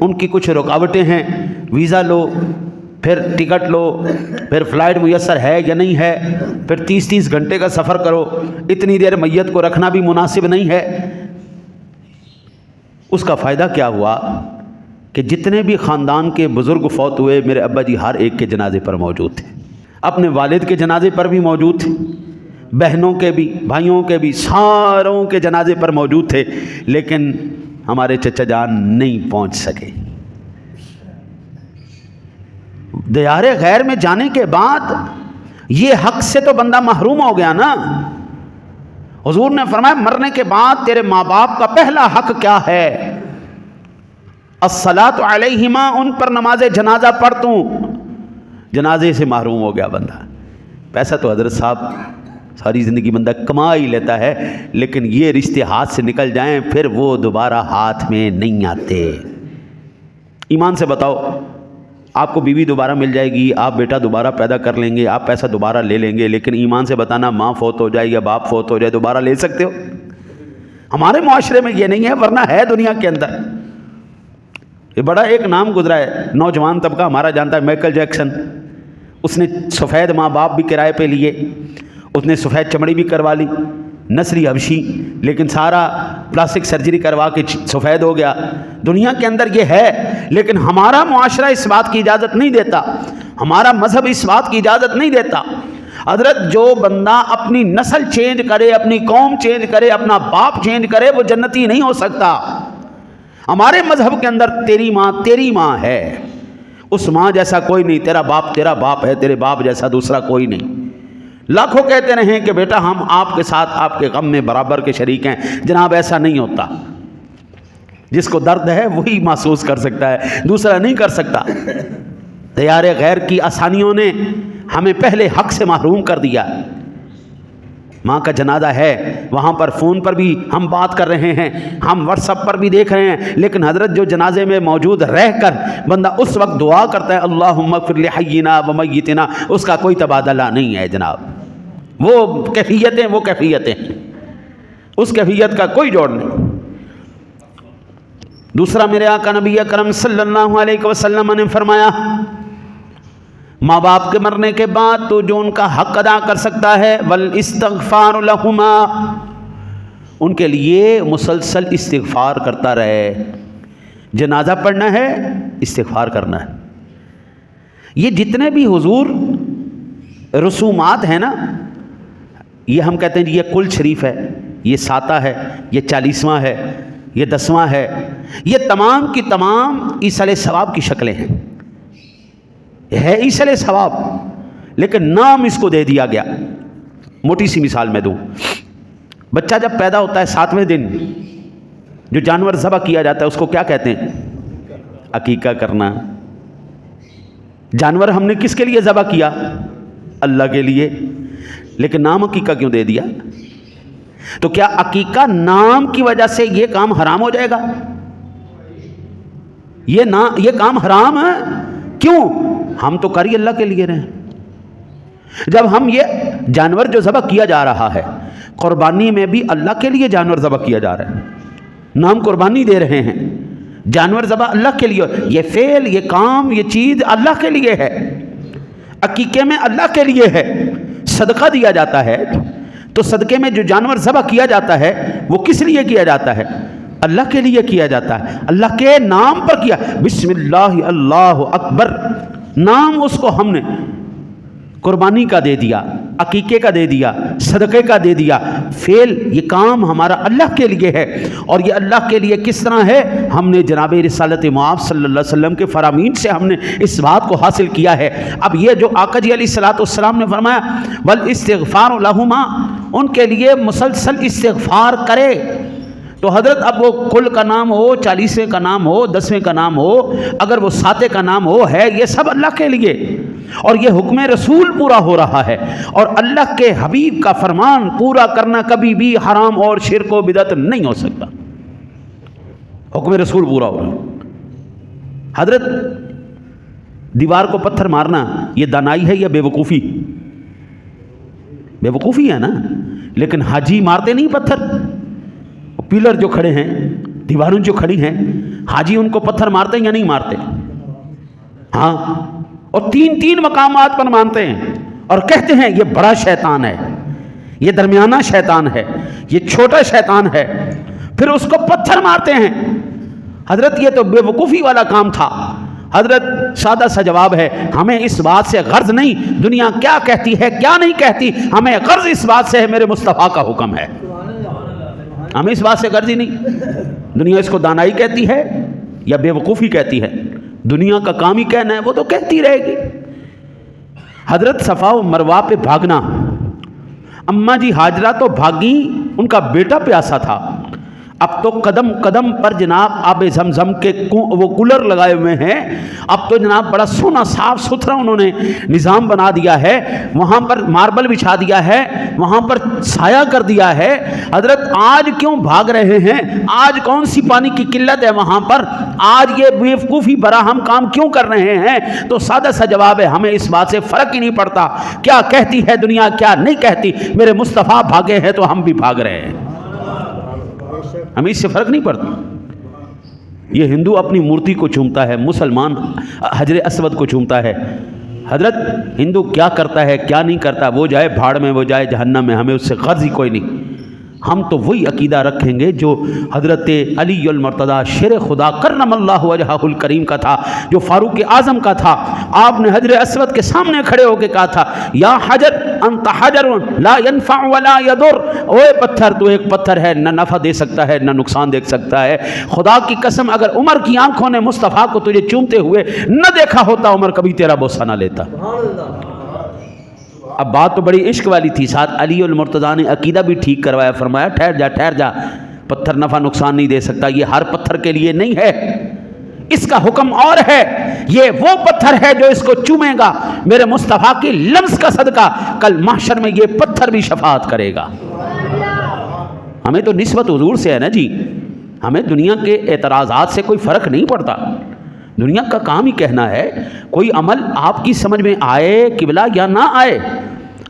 ان کی کچھ رکاوٹیں ہیں، ویزا لو، پھر ٹکٹ لو، پھر فلائٹ میسر ہے یا نہیں ہے، پھر 30 گھنٹے کا سفر کرو، اتنی دیر میت کو رکھنا بھی مناسب نہیں ہے۔ اس کا فائدہ کیا ہوا کہ جتنے بھی خاندان کے بزرگ فوت ہوئے، میرے ابا جی ہر ایک کے جنازے پر موجود تھے، اپنے والد کے جنازے پر بھی موجود تھے، بہنوں کے بھی، بھائیوں کے بھی، ساروں کے جنازے پر موجود تھے، لیکن ہمارے چچا جان نہیں پہنچ سکے۔ دیار غیر میں جانے کے بعد یہ حق سے تو بندہ محروم ہو گیا نا۔ حضور نے فرمایا مرنے کے بعد تیرے ماں باپ کا پہلا حق کیا ہے؟ الصلاۃ علیہما، ان پر نماز جنازہ پڑھ۔ تو جنازے سے محروم ہو گیا بندہ۔ پیسہ تو حضرت صاحب ساری زندگی بندہ کما ہی لیتا ہے، لیکن یہ رشتے ہاتھ سے نکل جائیں پھر وہ دوبارہ ہاتھ میں نہیں آتے۔ ایمان سے بتاؤ، آپ کو بیوی دوبارہ مل جائے گی، آپ بیٹا دوبارہ پیدا کر لیں گے، آپ پیسہ دوبارہ لے لیں گے، لیکن ایمان سے بتانا ماں فوت ہو جائے یا باپ فوت ہو جائے دوبارہ لے سکتے ہو؟ ہمارے معاشرے میں یہ نہیں ہے، ورنہ ہے دنیا کے اندر۔ یہ بڑا ایک نام گزرا ہے، نوجوان طبقہ ہمارا جانتا ہے، مائیکل جیکسن۔ اس نے سفید ماں باپ بھی کرائے پہ لیے، اس نے سفید چمڑی بھی کروا لی، نسلی حبشی، لیکن سارا پلاسٹک سرجری کروا کے سفید ہو گیا۔ دنیا کے اندر یہ ہے، لیکن ہمارا معاشرہ اس بات کی اجازت نہیں دیتا، ہمارا مذہب اس بات کی اجازت نہیں دیتا۔ حضرت جو بندہ اپنی نسل چینج کرے، اپنی قوم چینج کرے، اپنا باپ چینج کرے، وہ جنتی نہیں ہو سکتا۔ ہمارے مذہب کے اندر تیری ماں ہے، اس ماں جیسا کوئی نہیں، تیرا باپ ہے، تیرے باپ جیسا دوسرا کوئی نہیں۔ لاکھوں کہتے رہیں کہ بیٹا ہم آپ کے ساتھ آپ کے غم میں برابر کے شریک ہیں، جناب ایسا نہیں ہوتا۔ جس کو درد ہے وہی محسوس کر سکتا ہے، دوسرا نہیں کر سکتا۔ دیار غیر کی آسانیوں نے ہمیں پہلے حق سے محروم کر دیا۔ ماں کا جنازہ ہے، وہاں پر فون پر بھی ہم بات کر رہے ہیں، ہم واٹس ایپ پر بھی دیکھ رہے ہیں، لیکن حضرت جو جنازے میں موجود رہ کر بندہ اس وقت دعا کرتا ہے اللہم اغفر لحینا و میتنا، اس کا کوئی تبادلہ نہیں ہے جناب۔ وہ کیفیتیں اس کیفیت کا کوئی جوڑ نہیں۔ دوسرا میرے آقا نبی اکرم صلی اللہ علیہ وسلم نے فرمایا، ماں باپ کے مرنے کے بعد تو جو ان کا حق ادا کر سکتا ہے والاستغفار لہما، ان کے لیے مسلسل استغفار کرتا رہے۔ جنازہ پڑھنا ہے، استغفار کرنا ہے۔ یہ جتنے بھی حضور رسومات ہیں نا، یہ ہم کہتے ہیں یہ کل شریف ہے، یہ ساتہ ہے، یہ 40واں ہے، یہ 10واں ہے، یہ تمام کی تمام ایصال ثواب کی شکلیں ہیں۔ ہے ایصال ثواب، لیکن نام اس کو دے دیا گیا۔ موٹی سی مثال میں دوں، بچہ جب پیدا ہوتا ہے 7ویں دن جو جانور ذبح کیا جاتا ہے اس کو کیا کہتے ہیں؟ عقیقہ کرنا۔ جانور ہم نے کس کے لیے ذبح کیا؟ اللہ کے لیے، لیکن نام عقیقہ کیوں دے دیا؟ تو کیا عقیقہ نام کی وجہ سے یہ کام حرام ہو جائے گا؟ یہ کام حرام ہے کیوں؟ ہم تو کر ہی اللہ کے لیے رہے ہیں۔ جب ہم یہ جانور جو ذبح کیا جا رہا ہے، قربانی میں بھی اللہ کے لیے جانور ذبح کیا جا رہا ہے، نام قربانی دے رہے ہیں، جانور ذبح اللہ کے لیے، یہ فعل، یہ کام، یہ چیز اللہ کے لیے ہے، عقیقے میں اللہ کے لیے ہے۔ صدقہ دیا جاتا ہے تو صدقے میں جو جانور ذبح کیا جاتا ہے وہ کس لیے کیا جاتا ہے؟ اللہ کے لیے کیا جاتا ہے، اللہ کے نام پر کیا، بسم اللہ اللہ اکبر، نام اس کو ہم نے قربانی کا دے دیا، عقیقے کا دے دیا، صدقے کا دے دیا۔ فعل، یہ کام ہمارا اللہ کے لیے ہے، اور یہ اللہ کے لیے کس طرح ہے؟ ہم نے جناب رسالت مآب صلی اللہ علیہ وسلم کے فرامین سے ہم نے اس بات کو حاصل کیا ہے۔ اب یہ جو آقا جی علیہ السلام نے فرمایا والاستغفار لہما، ان کے لیے مسلسل استغفار کرے، تو حضرت اب وہ کل کا نام ہو، 40ویں کا نام ہو، 10ویں کا نام ہو، اگر وہ 7 کا نام ہو، ہے یہ سب اللہ کے لیے، اور یہ حکم رسول پورا ہو رہا ہے، اور اللہ کے حبیب کا فرمان پورا کرنا کبھی بھی حرام اور شرک و بدعت نہیں ہو سکتا۔ حکم رسول پورا ہو رہا ہے۔ حضرت دیوار کو پتھر مارنا یہ دانائی ہے یا بے وقوفی؟ بے وقوفی ہے نا، لیکن حاجی مارتے نہیں پتھر، پیلر جو کھڑے ہیں، دیواروں جو کھڑی ہیں، حاجی ان کو پتھر مارتے ہیں یا نہیں مارتے؟ ہاں، اور 3 مقامات پر مانتے ہیں، اور کہتے ہیں یہ بڑا شیطان ہے، یہ درمیانہ شیطان ہے، یہ چھوٹا شیطان ہے، پھر اس کو پتھر مارتے ہیں۔ حضرت یہ تو بے وقوفی والا کام تھا۔ حضرت سادہ سا جواب ہے، ہمیں اس بات سے غرض نہیں دنیا کیا کہتی ہے کیا نہیں کہتی، ہمیں غرض اس بات سے ہے میرے مصطفیٰ کا حکم ہے، ہمیں اس بات سے غرض ہی نہیں۔ دنیا اس کو دانائی کہتی ہے یا بے وقوفی کہتی ہے، دنیا کا کام ہی کہنا ہے، وہ تو کہتی رہے گی۔ حضرت صفا و مروہ پہ بھاگنا، اماں جی ہاجرہ تو بھاگی، ان کا بیٹا پیاسا تھا، اب تو قدم قدم پر جناب آب زمزم کے وہ کولر لگائے ہوئے ہیں، اب تو جناب بڑا سونا صاف ستھرا انہوں نے نظام بنا دیا ہے، وہاں پر ماربل بچھا دیا ہے، وہاں پر سایہ کر دیا ہے۔ حضرت آج کیوں بھاگ رہے ہیں؟ آج کون سی پانی کی قلت ہے وہاں پر؟ آج یہ بیوقوفی بھرا ہم کام کیوں کر رہے ہیں؟ تو سادہ سا جواب ہے، ہمیں اس بات سے فرق ہی نہیں پڑتا کیا کہتی ہے دنیا کیا نہیں کہتی، میرے مصطفیٰ بھاگے ہیں تو ہم بھی بھاگ رہے ہیں۔ ہمیں اس سے فرق نہیں پڑتا. یہ ہندو اپنی مورتی کو چومتا ہے، مسلمان حجر اسود کو چومتا ہے. حضرت ہندو کیا کرتا ہے کیا نہیں کرتا وہ جائے بھاڑ میں، وہ جائے جہنم میں، ہمیں اس سے غرض ہی کوئی نہیں. ہم تو وہی عقیدہ رکھیں گے جو حضرت علی المرتضیٰ شیر خدا کرم اللہ وجہہ الکریم کا تھا، جو فاروق اعظم کا تھا. آپ نے حجر اسود کے سامنے کھڑے ہو کے کہا تھا یا حجر انت حجر لا ينفع ولا يضر، اوے پتھر تو ایک پتھر ہے، نہ نفع دے سکتا ہے نہ نقصان دے سکتا ہے. خدا کی قسم اگر عمر کی آنکھوں نے مصطفیٰ کو تجھے چومتے ہوئے نہ دیکھا ہوتا عمر کبھی تیرا بوسہ نہ لیتا. اب بات تو بڑی عشق والی تھی، ساتھ علی المرتضیٰ نے عقیدہ بھی ٹھیک کروایا، فرمایا ٹھہر جا پتھر نفع نقصان نہیں دے سکتا، یہ ہر پتھر کے لیے نہیں ہے، اس کا حکم اور ہے. یہ وہ پتھر ہے جو اس کو چومے گا میرے مصطفیٰ کی لمس کا صدقہ کل محشر میں یہ پتھر بھی شفاعت کرے گا. ہمیں تو نسبت حضور سے ہے نا جی، ہمیں دنیا کے اعتراضات سے کوئی فرق نہیں پڑتا. دنیا کا کام ہی کہنا ہے، کوئی عمل آپ کی سمجھ میں آئے قبلہ یا نہ آئے،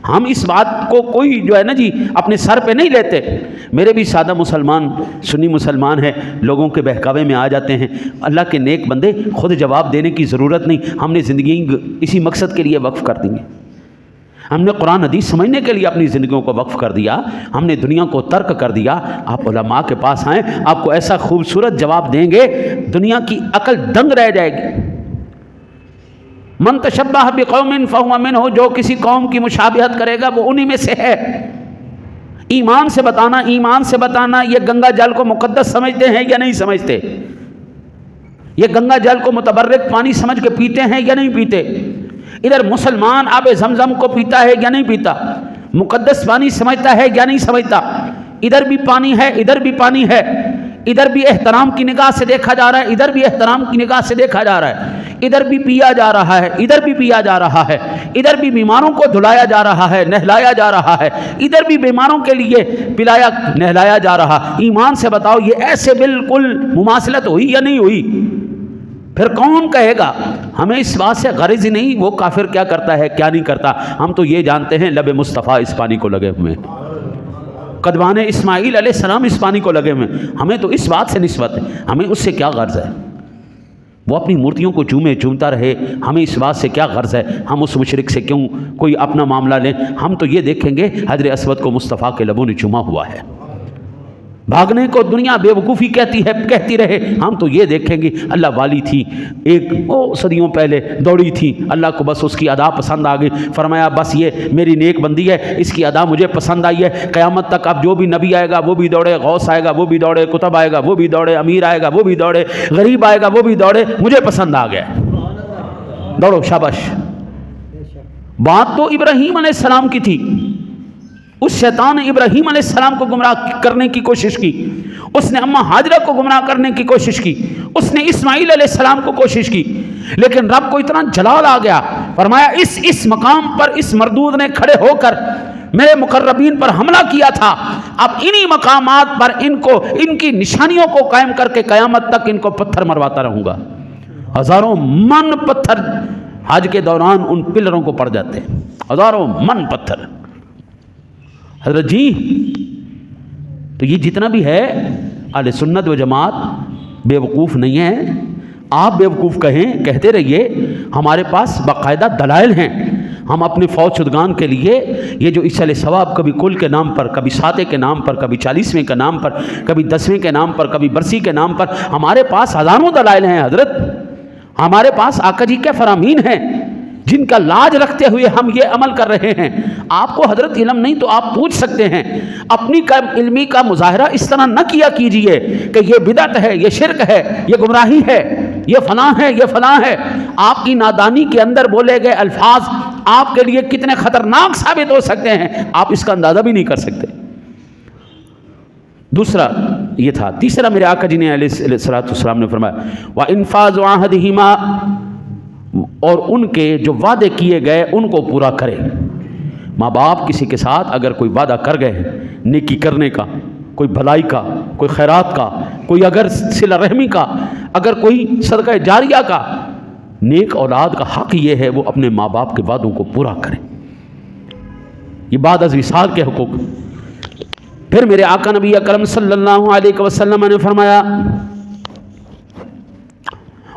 ہم اس بات کو کوئی جو ہے نا جی اپنے سر پہ نہیں لیتے. میرے بھی سادہ مسلمان سنی مسلمان ہیں، لوگوں کے بہکاوے میں آ جاتے ہیں. اللہ کے نیک بندے خود جواب دینے کی ضرورت نہیں، ہم نے زندگی اسی مقصد کے لیے وقف کر دی ہے. ہم نے قرآن حدیث سمجھنے کے لیے اپنی زندگیوں کو وقف کر دیا، ہم نے دنیا کو ترک کر دیا. آپ علماء کے پاس آئیں، آپ کو ایسا خوبصورت جواب دیں گے دنیا کی عقل دنگ رہ جائے گی. من تشبہ بقوم فہو منہ، جو کسی قوم کی مشابہت کرے گا وہ انہی میں سے ہے. ایمان سے بتانا یہ گنگا جل کو مقدس سمجھتے ہیں یا نہیں سمجھتے؟ یہ گنگا جل کو متبرک پانی سمجھ کے پیتے ہیں یا نہیں پیتے؟ ادھر مسلمان آب زمزم کو پیتا ہے یا نہیں پیتا؟ مقدس پانی سمجھتا ہے یا نہیں سمجھتا؟ ادھر بھی پانی ہے ادھر بھی پانی ہے، ادھر بھی احترام کی نگاہ سے دیکھا جا رہا ہے ادھر بھی احترام کی نگاہ سے دیکھا جا رہا ہے، ادھر بھی پیا جا رہا ہے ادھر بھی پیا جا رہا ہے، ادھر بھی بیماروں کو دھلایا جا رہا ہے نہلایا جا رہا ہے، ادھر بھی بیماروں کے لیے پلایا نہلایا جا رہا. ایمان سے بتاؤ یہ ایسے بالکل مماثلت ہوئی یا نہیں ہوئی؟ پھر کون کہے گا؟ ہمیں اس بات سے غرض ہی نہیں وہ کافر کیا کرتا ہے کیا نہیں کرتا، ہم تو یہ جانتے ہیں لب مصطفیٰ اس پانی کو لگے ہوئے ہیں، قدوان اسماعیل علیہ السلام اس پانی کو لگے ہوئے ہیں. ہمیں تو اس بات سے نسبت ہے، ہمیں اس سے کیا غرض ہے؟ وہ اپنی مورتیوں کو چومتا رہے، ہمیں اس بات سے کیا غرض ہے؟ ہم اس مشرک سے کیوں کوئی اپنا معاملہ لیں؟ ہم تو یہ دیکھیں گے حجر اسود کو مصطفیٰ کے لبوں نے چوما ہوا ہے. بھاگنے کو دنیا بے وقوفی کہتی رہے، ہم تو یہ دیکھیں گے اللہ والی تھی ایک صدیوں پہلے دوڑی تھی، اللہ کو بس اس کی ادا پسند آ گئی، فرمایا بس یہ میری نیک بندی ہے، اس کی ادا مجھے پسند آئی ہے، قیامت تک اب جو بھی نبی آئے گا وہ بھی دوڑے، غوث آئے گا وہ بھی دوڑے، کتب آئے گا وہ بھی دوڑے، امیر آئے گا وہ بھی دوڑے، غریب آئے گا وہ بھی دوڑے، مجھے پسند آ گیا، دوڑو شاباش. بات تو ابراہیم علیہ السلام کی تھی، اس شیطان نے ابراہیم علیہ السلام کو گمراہ کرنے کی کوشش کی، اس نے اماں ہاجرہ کو گمراہ کرنے کی کوشش کی، اس نے اسماعیل علیہ السلام کو کوشش کی، لیکن رب کو اتنا جلال آ گیا، فرمایا اس مقام پر اس مردود نے کھڑے ہو کر میرے مقربین پر حملہ کیا تھا، اب انہی مقامات پر ان کی نشانیوں کو قائم کر کے قیامت تک ان کو پتھر مرواتا رہوں گا. ہزاروں من پتھر حج کے دوران ان پلروں کو پڑ جاتے ہیں، ہزاروں من پتھر. حضرت جی تو یہ جتنا بھی ہے اہل سنت و جماعت بے وقوف نہیں ہے، آپ بے وقوف کہتے رہیے، ہمارے پاس باقاعدہ دلائل ہیں. ہم اپنے فوج شدگان کے لیے یہ جو اصل ثواب کبھی کل کے نام پر، کبھی ساتے کے نام پر، کبھی 40ویں کے نام پر، کبھی 10ویں کے نام پر، کبھی برسی کے نام پر، ہمارے پاس ہزاروں دلائل ہیں حضرت. ہمارے پاس آقا جی کے فرامین ہیں جن کا لاج رکھتے ہوئے ہم یہ عمل کر رہے ہیں. آپ کو حضرت علم نہیں تو آپ پوچھ سکتے ہیں، اپنی علمی کا مظاہرہ اس طرح نہ کیا کیجئے کہ یہ بدعت ہے، یہ شرک ہے، یہ گمراہی ہے، یہ فلاں ہے، یہ فلاں ہے. آپ کی نادانی کے اندر بولے گئے الفاظ آپ کے لیے کتنے خطرناک ثابت ہو سکتے ہیں آپ اس کا اندازہ بھی نہیں کر سکتے. دوسرا یہ تھا. تیسرا میرے آقا جی نے علیہ الصلوۃ والسلام نے فرمایا وَإِنفَاذُ عَهْدِهِمَا، اور ان کے جو وعدے کیے گئے ان کو پورا کرے. ماں باپ کسی کے ساتھ اگر کوئی وعدہ کر گئے نیکی کرنے کا، کوئی بھلائی کا، کوئی خیرات کا، کوئی اگر صلہ رحمی کا، اگر کوئی صدقہ جاریہ کا، نیک اولاد کا حق یہ ہے وہ اپنے ماں باپ کے وعدوں کو پورا کرے. یہ بعد از وصال کے حقوق. پھر میرے آقا نبی اکرم صلی اللہ علیہ وسلم نے فرمایا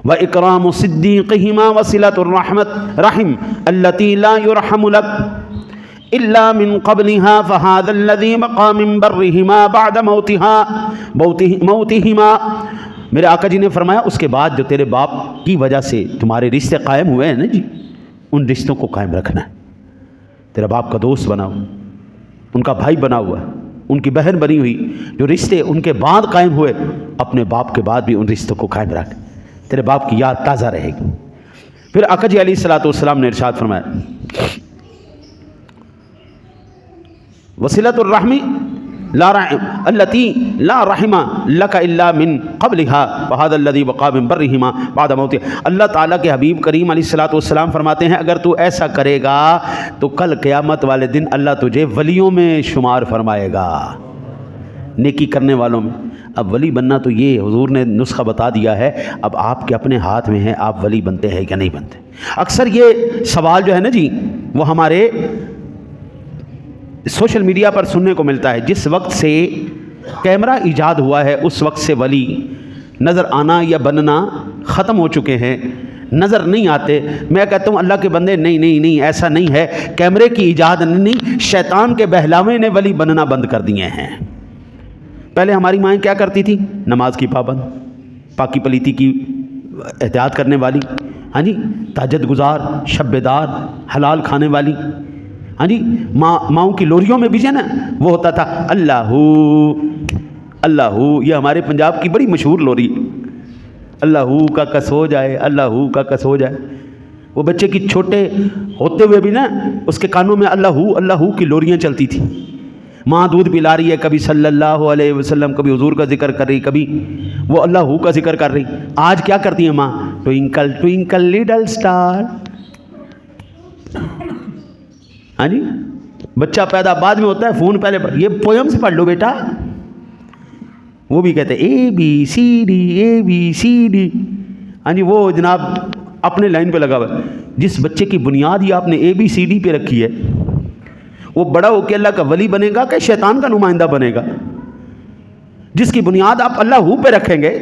وَإِكْرَامُ صِدِّيقِهِمَا وَصِلَةُ الرَّحْمَةِ رَحِمْ الَّتِي لَا يُرْحَمُ لَكَ إِلَّا مِنْ قَبْلِهَا فَهَذَا الَّذِي بَقَى مِنْ بَرِّهِمَا بَعْدَ موتِهِمَا. میرے آقا جی نے فرمایا اس کے بعد جو تیرے باپ کی وجہ سے تمہارے رشتے قائم ہوئے ہیں نا جی، ان رشتوں کو قائم رکھنا ہے. تیرا باپ کا دوست بنا ہوا، ان کا بھائی بنا ہوا، ان کی بہن بنی ہوئی، جو رشتے ان کے بعد قائم ہوئے، اپنے باپ کے بعد بھی ان رشتوں کو قائم رکھ، تیرے باپ کی یاد تازہ رہے گی. پھر آقا جی علیہ الصلوۃ والسلام نے ارشاد فرمایا وصلۃ الرحم التي لا رحم لك الا من قبلها وهذا الذي بقى من برهما بعد موته. اللہ تعالیٰ کے حبیب کریم علیہ الصلوۃ والسلام فرماتے ہیں اگر تو ایسا کرے گا تو کل قیامت والے دن اللہ تجھے ولیوں میں شمار فرمائے گا، نیکی کرنے والوں میں. اب ولی بننا تو یہ حضور نے نسخہ بتا دیا ہے، اب آپ کے اپنے ہاتھ میں ہے آپ ولی بنتے ہیں یا نہیں بنتے. اکثر یہ سوال جو ہے نا جی وہ ہمارے سوشل میڈیا پر سننے کو ملتا ہے. جس وقت سے کیمرہ ایجاد ہوا ہے اس وقت سے ولی نظر آنا یا بننا ختم ہو چکے ہیں، نظر نہیں آتے. میں کہتا ہوں اللہ کے بندے نہیں ایسا نہیں ہے، کیمرے کی ایجاد نہیں، شیطان کے بہلاوے نے ولی بننا بند کر دیے ہیں. پہلے ہماری مائیں کیا کرتی تھی؟ نماز کی پابند، پاکی پلیتی کی احتیاط کرنے والی، ہاں جی، تہجد گزار، شب بیدار، حلال کھانے والی، ہاں جی. ماؤں کی لوریوں میں بھی جو ہے نا وہ ہوتا تھا اللہ اللہ، یہ ہمارے پنجاب کی بڑی مشہور لوری، اللہ کا کس ہو جائے، اللہ کا کس ہو جائے. وہ بچے کی چھوٹے ہوتے ہوئے بھی نا اس کے کانوں میں اللہ کی لوریاں چلتی تھیں. ماں دودھ پلا رہی ہے، کبھی صلی اللہ علیہ وسلم، کبھی حضور کا ذکر کر رہی، کبھی وہ اللہ کا ذکر کر رہی. آج کیا کرتی ہیں ماں؟ Twinkle twinkle little star. ہاں جی، بچہ پیدا بعد میں ہوتا ہے، فون پہلے یہ پویم سے پڑھ لو بیٹا. وہ بھی کہتے ہیں A B C D A B C D. ہاں جی، وہ جناب اپنے لائن پہ لگا ہوا ہے. جس بچے کی بنیاد ہی آپ نے اے بی سی ڈی پہ رکھی ہے وہ بڑا ہو کے اللہ کا ولی بنے گا کہ شیطان کا نمائندہ بنے گا؟ جس کی بنیاد آپ اللہ پہ رکھیں گے،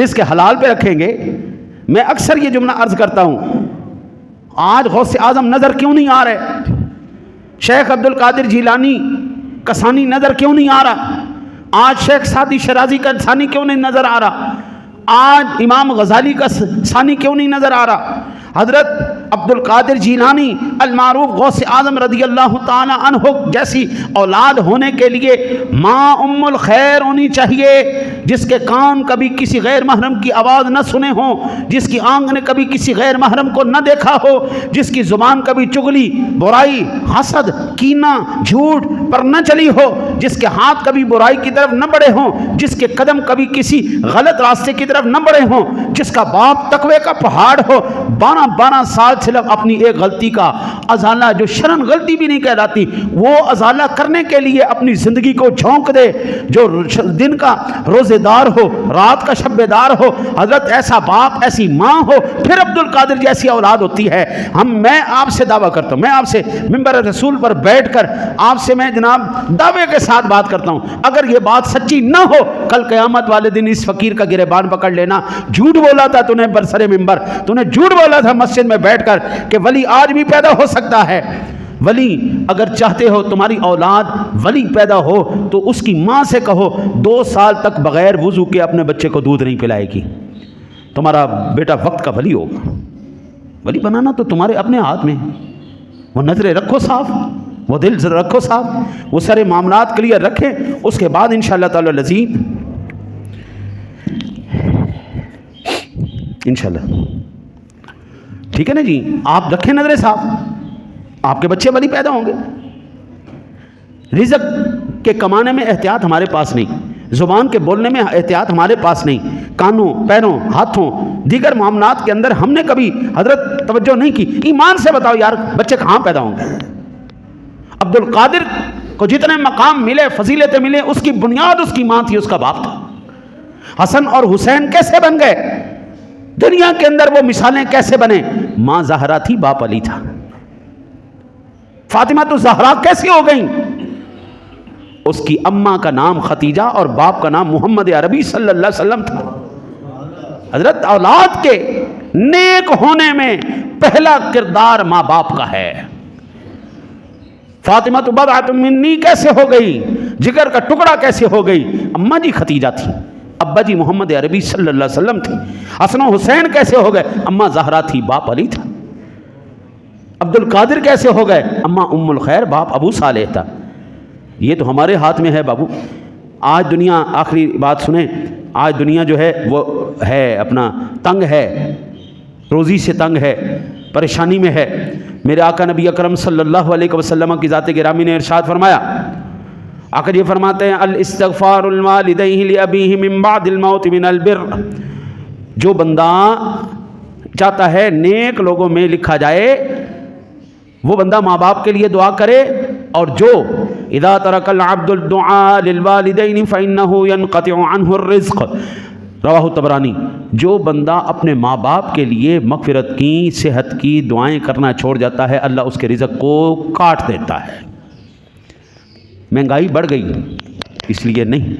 رزق حلال پہ رکھیں گے. میں اکثر یہ جملہ عرض کرتا ہوں، آج غوث اعظم نظر کیوں نہیں آ رہے؟ شیخ عبد القادر جیلانی کا ثانی نظر کیوں نہیں آ رہا؟ آج شیخ سعدی شرازی کا ثانی کیوں نہیں نظر آ رہا؟ آج امام غزالی کا ثانی کیوں نہیں نظر آ رہا؟ حضرت عبد القادر جیلانی المعروف غوث اعظم رضی اللہ تعالی عنہ جیسی اولاد ہونے کے لیے ماں ام الخیر ہونی چاہیے، جس کے کان کبھی کسی غیر محرم کی آواز نہ سنے ہوں، جس کی آنکھ نے کبھی کسی غیر محرم کو نہ دیکھا ہو، جس کی زبان کبھی چغلی، برائی، حسد، کینہ، جھوٹ پر نہ چلی ہو، جس کے ہاتھ کبھی برائی کی طرف نہ بڑھے ہوں، جس کے قدم کبھی کسی غلط راستے کی طرف نہ بڑھے ہوں، جس کا باپ تقوی کا پہاڑ ہو، 12 سال صرف اپنی ایک غلطی کا ازالہ، جو شرن غلطی بھی نہیں کہلاتی، وہ ازالہ کرنے کے لیے اپنی زندگی کو جھونک دے، جو دن کا روزے دار ہو، رات کا شب بیدار ہو. حضرت ایسا باپ، ایسی ماں ہو، پھر عبد القادر جیسی اولاد ہوتی ہے. میں آپ سے دعویٰ کرتا ہوں، میں آپ سے منبر رسول پر بیٹھ کر آپ سے میں جناب دعوے کے ساتھ بات کرتا ہوں، اگر یہ بات سچی نہ ہو، کل قیامت والے دن اس فقیر کا گریبان پکڑ لینا. جھوٹ بولا تھا تو نے برسر منبر، تو نے جھوٹ بولا تھا مسجد میں بیٹھ کر کہ ولی آج بھی پیدا ہو سکتا ہے. ولی اگر چاہتے ہو تمہاری اولاد ولی پیدا ہو تو اس کی ماں سے کہو 2 سال تک بغیر وضو کے اپنے بچے کو دودھ نہیں پلائے گی، تمہارا بیٹا وقت کا ولی ہوگا. ولی بنانا تو تمہارے اپنے ہاتھ میں ہے. وہ نظریں رکھو صاف، وہ دل رکھو صاف، وہ سارے معاملات کلیئر رکھیں، اس کے بعد انشاءاللہ تعالی العزیز انشاءاللہ ٹھیک ہے نا جی، آپ رکھیں نظریں صاف، آپ کے بچے ولی پیدا ہوں گے. رزق کے کمانے میں احتیاط ہمارے پاس نہیں، زبان کے بولنے میں احتیاط ہمارے پاس نہیں، کانوں، پیروں، ہاتھوں، دیگر معاملات کے اندر ہم نے کبھی حضرت توجہ نہیں کی. ایمان سے بتاؤ یار بچے کہاں پیدا ہوں گے؟ عبد القادر کو جتنے مقام ملے، فضیلتیں ملے، اس کی بنیاد اس کی ماں تھی، اس کا باپ تھا. حسن اور حسین کیسے بن گئے؟ دنیا کے اندر وہ مثالیں کیسے بنے؟ ماں زہرا تھی، باپ علی تھا. فاطمہ تو زہرا کیسے ہو گئیں؟ اس کی اماں کا نام ختیجہ اور باپ کا نام محمد عربی صلی اللہ علیہ وسلم تھا۔ حضرت اولاد کے نیک ہونے میں پہلا کردار ماں باپ کا ہے۔ فاطمہ تو بضعۃ منی کیسے ہو گئی، جگر کا ٹکڑا کیسے ہو گئی؟ اماں جی ختیجہ تھی، ابا جی محمد عربی صلی اللہ علیہ وسلم تھی۔ حسن و حسین کیسے ہو گئے؟ اماں زہرا تھی، باپ علی تھا۔ عبد القادر کیسے ہو گئے؟ اماں ام الخیر، باپ ابو صالح تھا۔ یہ تو ہمارے ہاتھ میں ہے بابو۔ آج دنیا، آخری بات سنیں، آج دنیا جو ہے وہ ہے اپنا تنگ ہے، روزی سے تنگ ہے، پریشانی میں ہے۔ میرے آقا نبی اکرم صلی اللہ علیہ وسلم کی ذات گرامی نے ارشاد فرمایا، آقا یہ فرماتے ہیں الاستغفار الوالدین لابیہ من بعد الموت من البر، جو بندہ چاہتا ہے نیک لوگوں میں لکھا جائے وہ بندہ ماں باپ کے لیے دعا کرے، اور جو اذا ترک العبد الدعاء للوالدین فانہ ينقطع عنہ الرزق، رواہ طبرانی، جو بندہ اپنے ماں باپ کے لیے مغفرت کی، صحت کی دعائیں کرنا چھوڑ جاتا ہے، اللہ اس کے رزق کو کاٹ دیتا ہے۔ مہنگائی بڑھ گئی اس لیے نہیں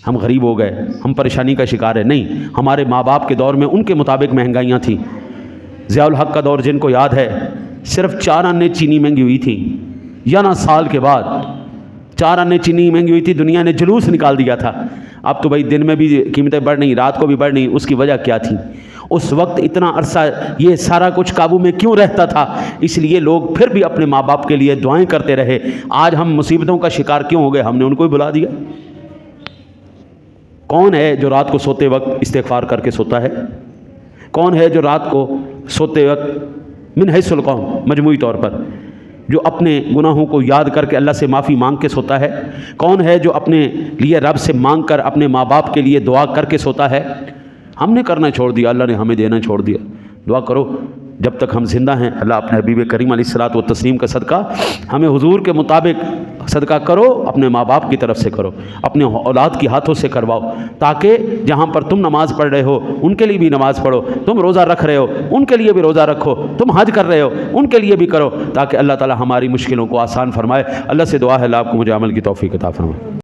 ہم غریب ہو گئے، ہم پریشانی کا شکار ہیں، نہیں، ہمارے ماں باپ کے دور میں ان کے مطابق مہنگائیاں تھیں۔ ضیاء الحق کا دور جن کو یاد ہے، صرف 4 آنے چینی مہنگی ہوئی تھی، یا نہ سال کے بعد 4 آنے چینی مہنگی ہوئی تھی، دنیا نے جلوس نکال دیا تھا۔ اب تو بھائی دن میں بھی قیمتیں بڑھ نہیں، رات کو بھی بڑھ نہیں، اس کی وجہ کیا تھی؟ اس وقت اتنا عرصہ یہ سارا کچھ قابو میں کیوں رہتا تھا؟ اس لیے لوگ پھر بھی اپنے ماں باپ کے لیے دعائیں کرتے رہے۔ آج ہم مصیبتوں کا شکار کیوں ہو گئے؟ ہم نے ان کو ہی بلا دیا۔ کون ہے جو رات کو سوتے وقت استغفار کر کے سوتا ہے؟ کون ہے جو رات کو سوتے وقت من حیث القوم مجموعی طور پر جو اپنے گناہوں کو یاد کر کے اللہ سے معافی مانگ کے سوتا ہے؟ کون ہے جو اپنے لیے رب سے مانگ کر اپنے ماں باپ کے لیے دعا کر کے سوتا ہے؟ ہم نے کرنا چھوڑ دیا، اللہ نے ہمیں دینا چھوڑ دیا۔ دعا کرو جب تک ہم زندہ ہیں، اللہ اپنے حبیب کریم علیہ الصلوۃ والتسلیم کا صدقہ ہمیں حضور کے مطابق صدقہ کرو، اپنے ماں باپ کی طرف سے کرو، اپنے اولاد کی ہاتھوں سے کرواؤ، تاکہ جہاں پر تم نماز پڑھ رہے ہو ان کے لیے بھی نماز پڑھو، تم روزہ رکھ رہے ہو ان کے لیے بھی روزہ رکھو، تم حج کر رہے ہو ان کے لیے بھی کرو، تاکہ اللہ تعالی ہماری مشکلوں کو آسان فرمائے۔ اللہ سے دعا ہے اللہ آپ کو مجھے عمل کی توفیق عطا فرمائے۔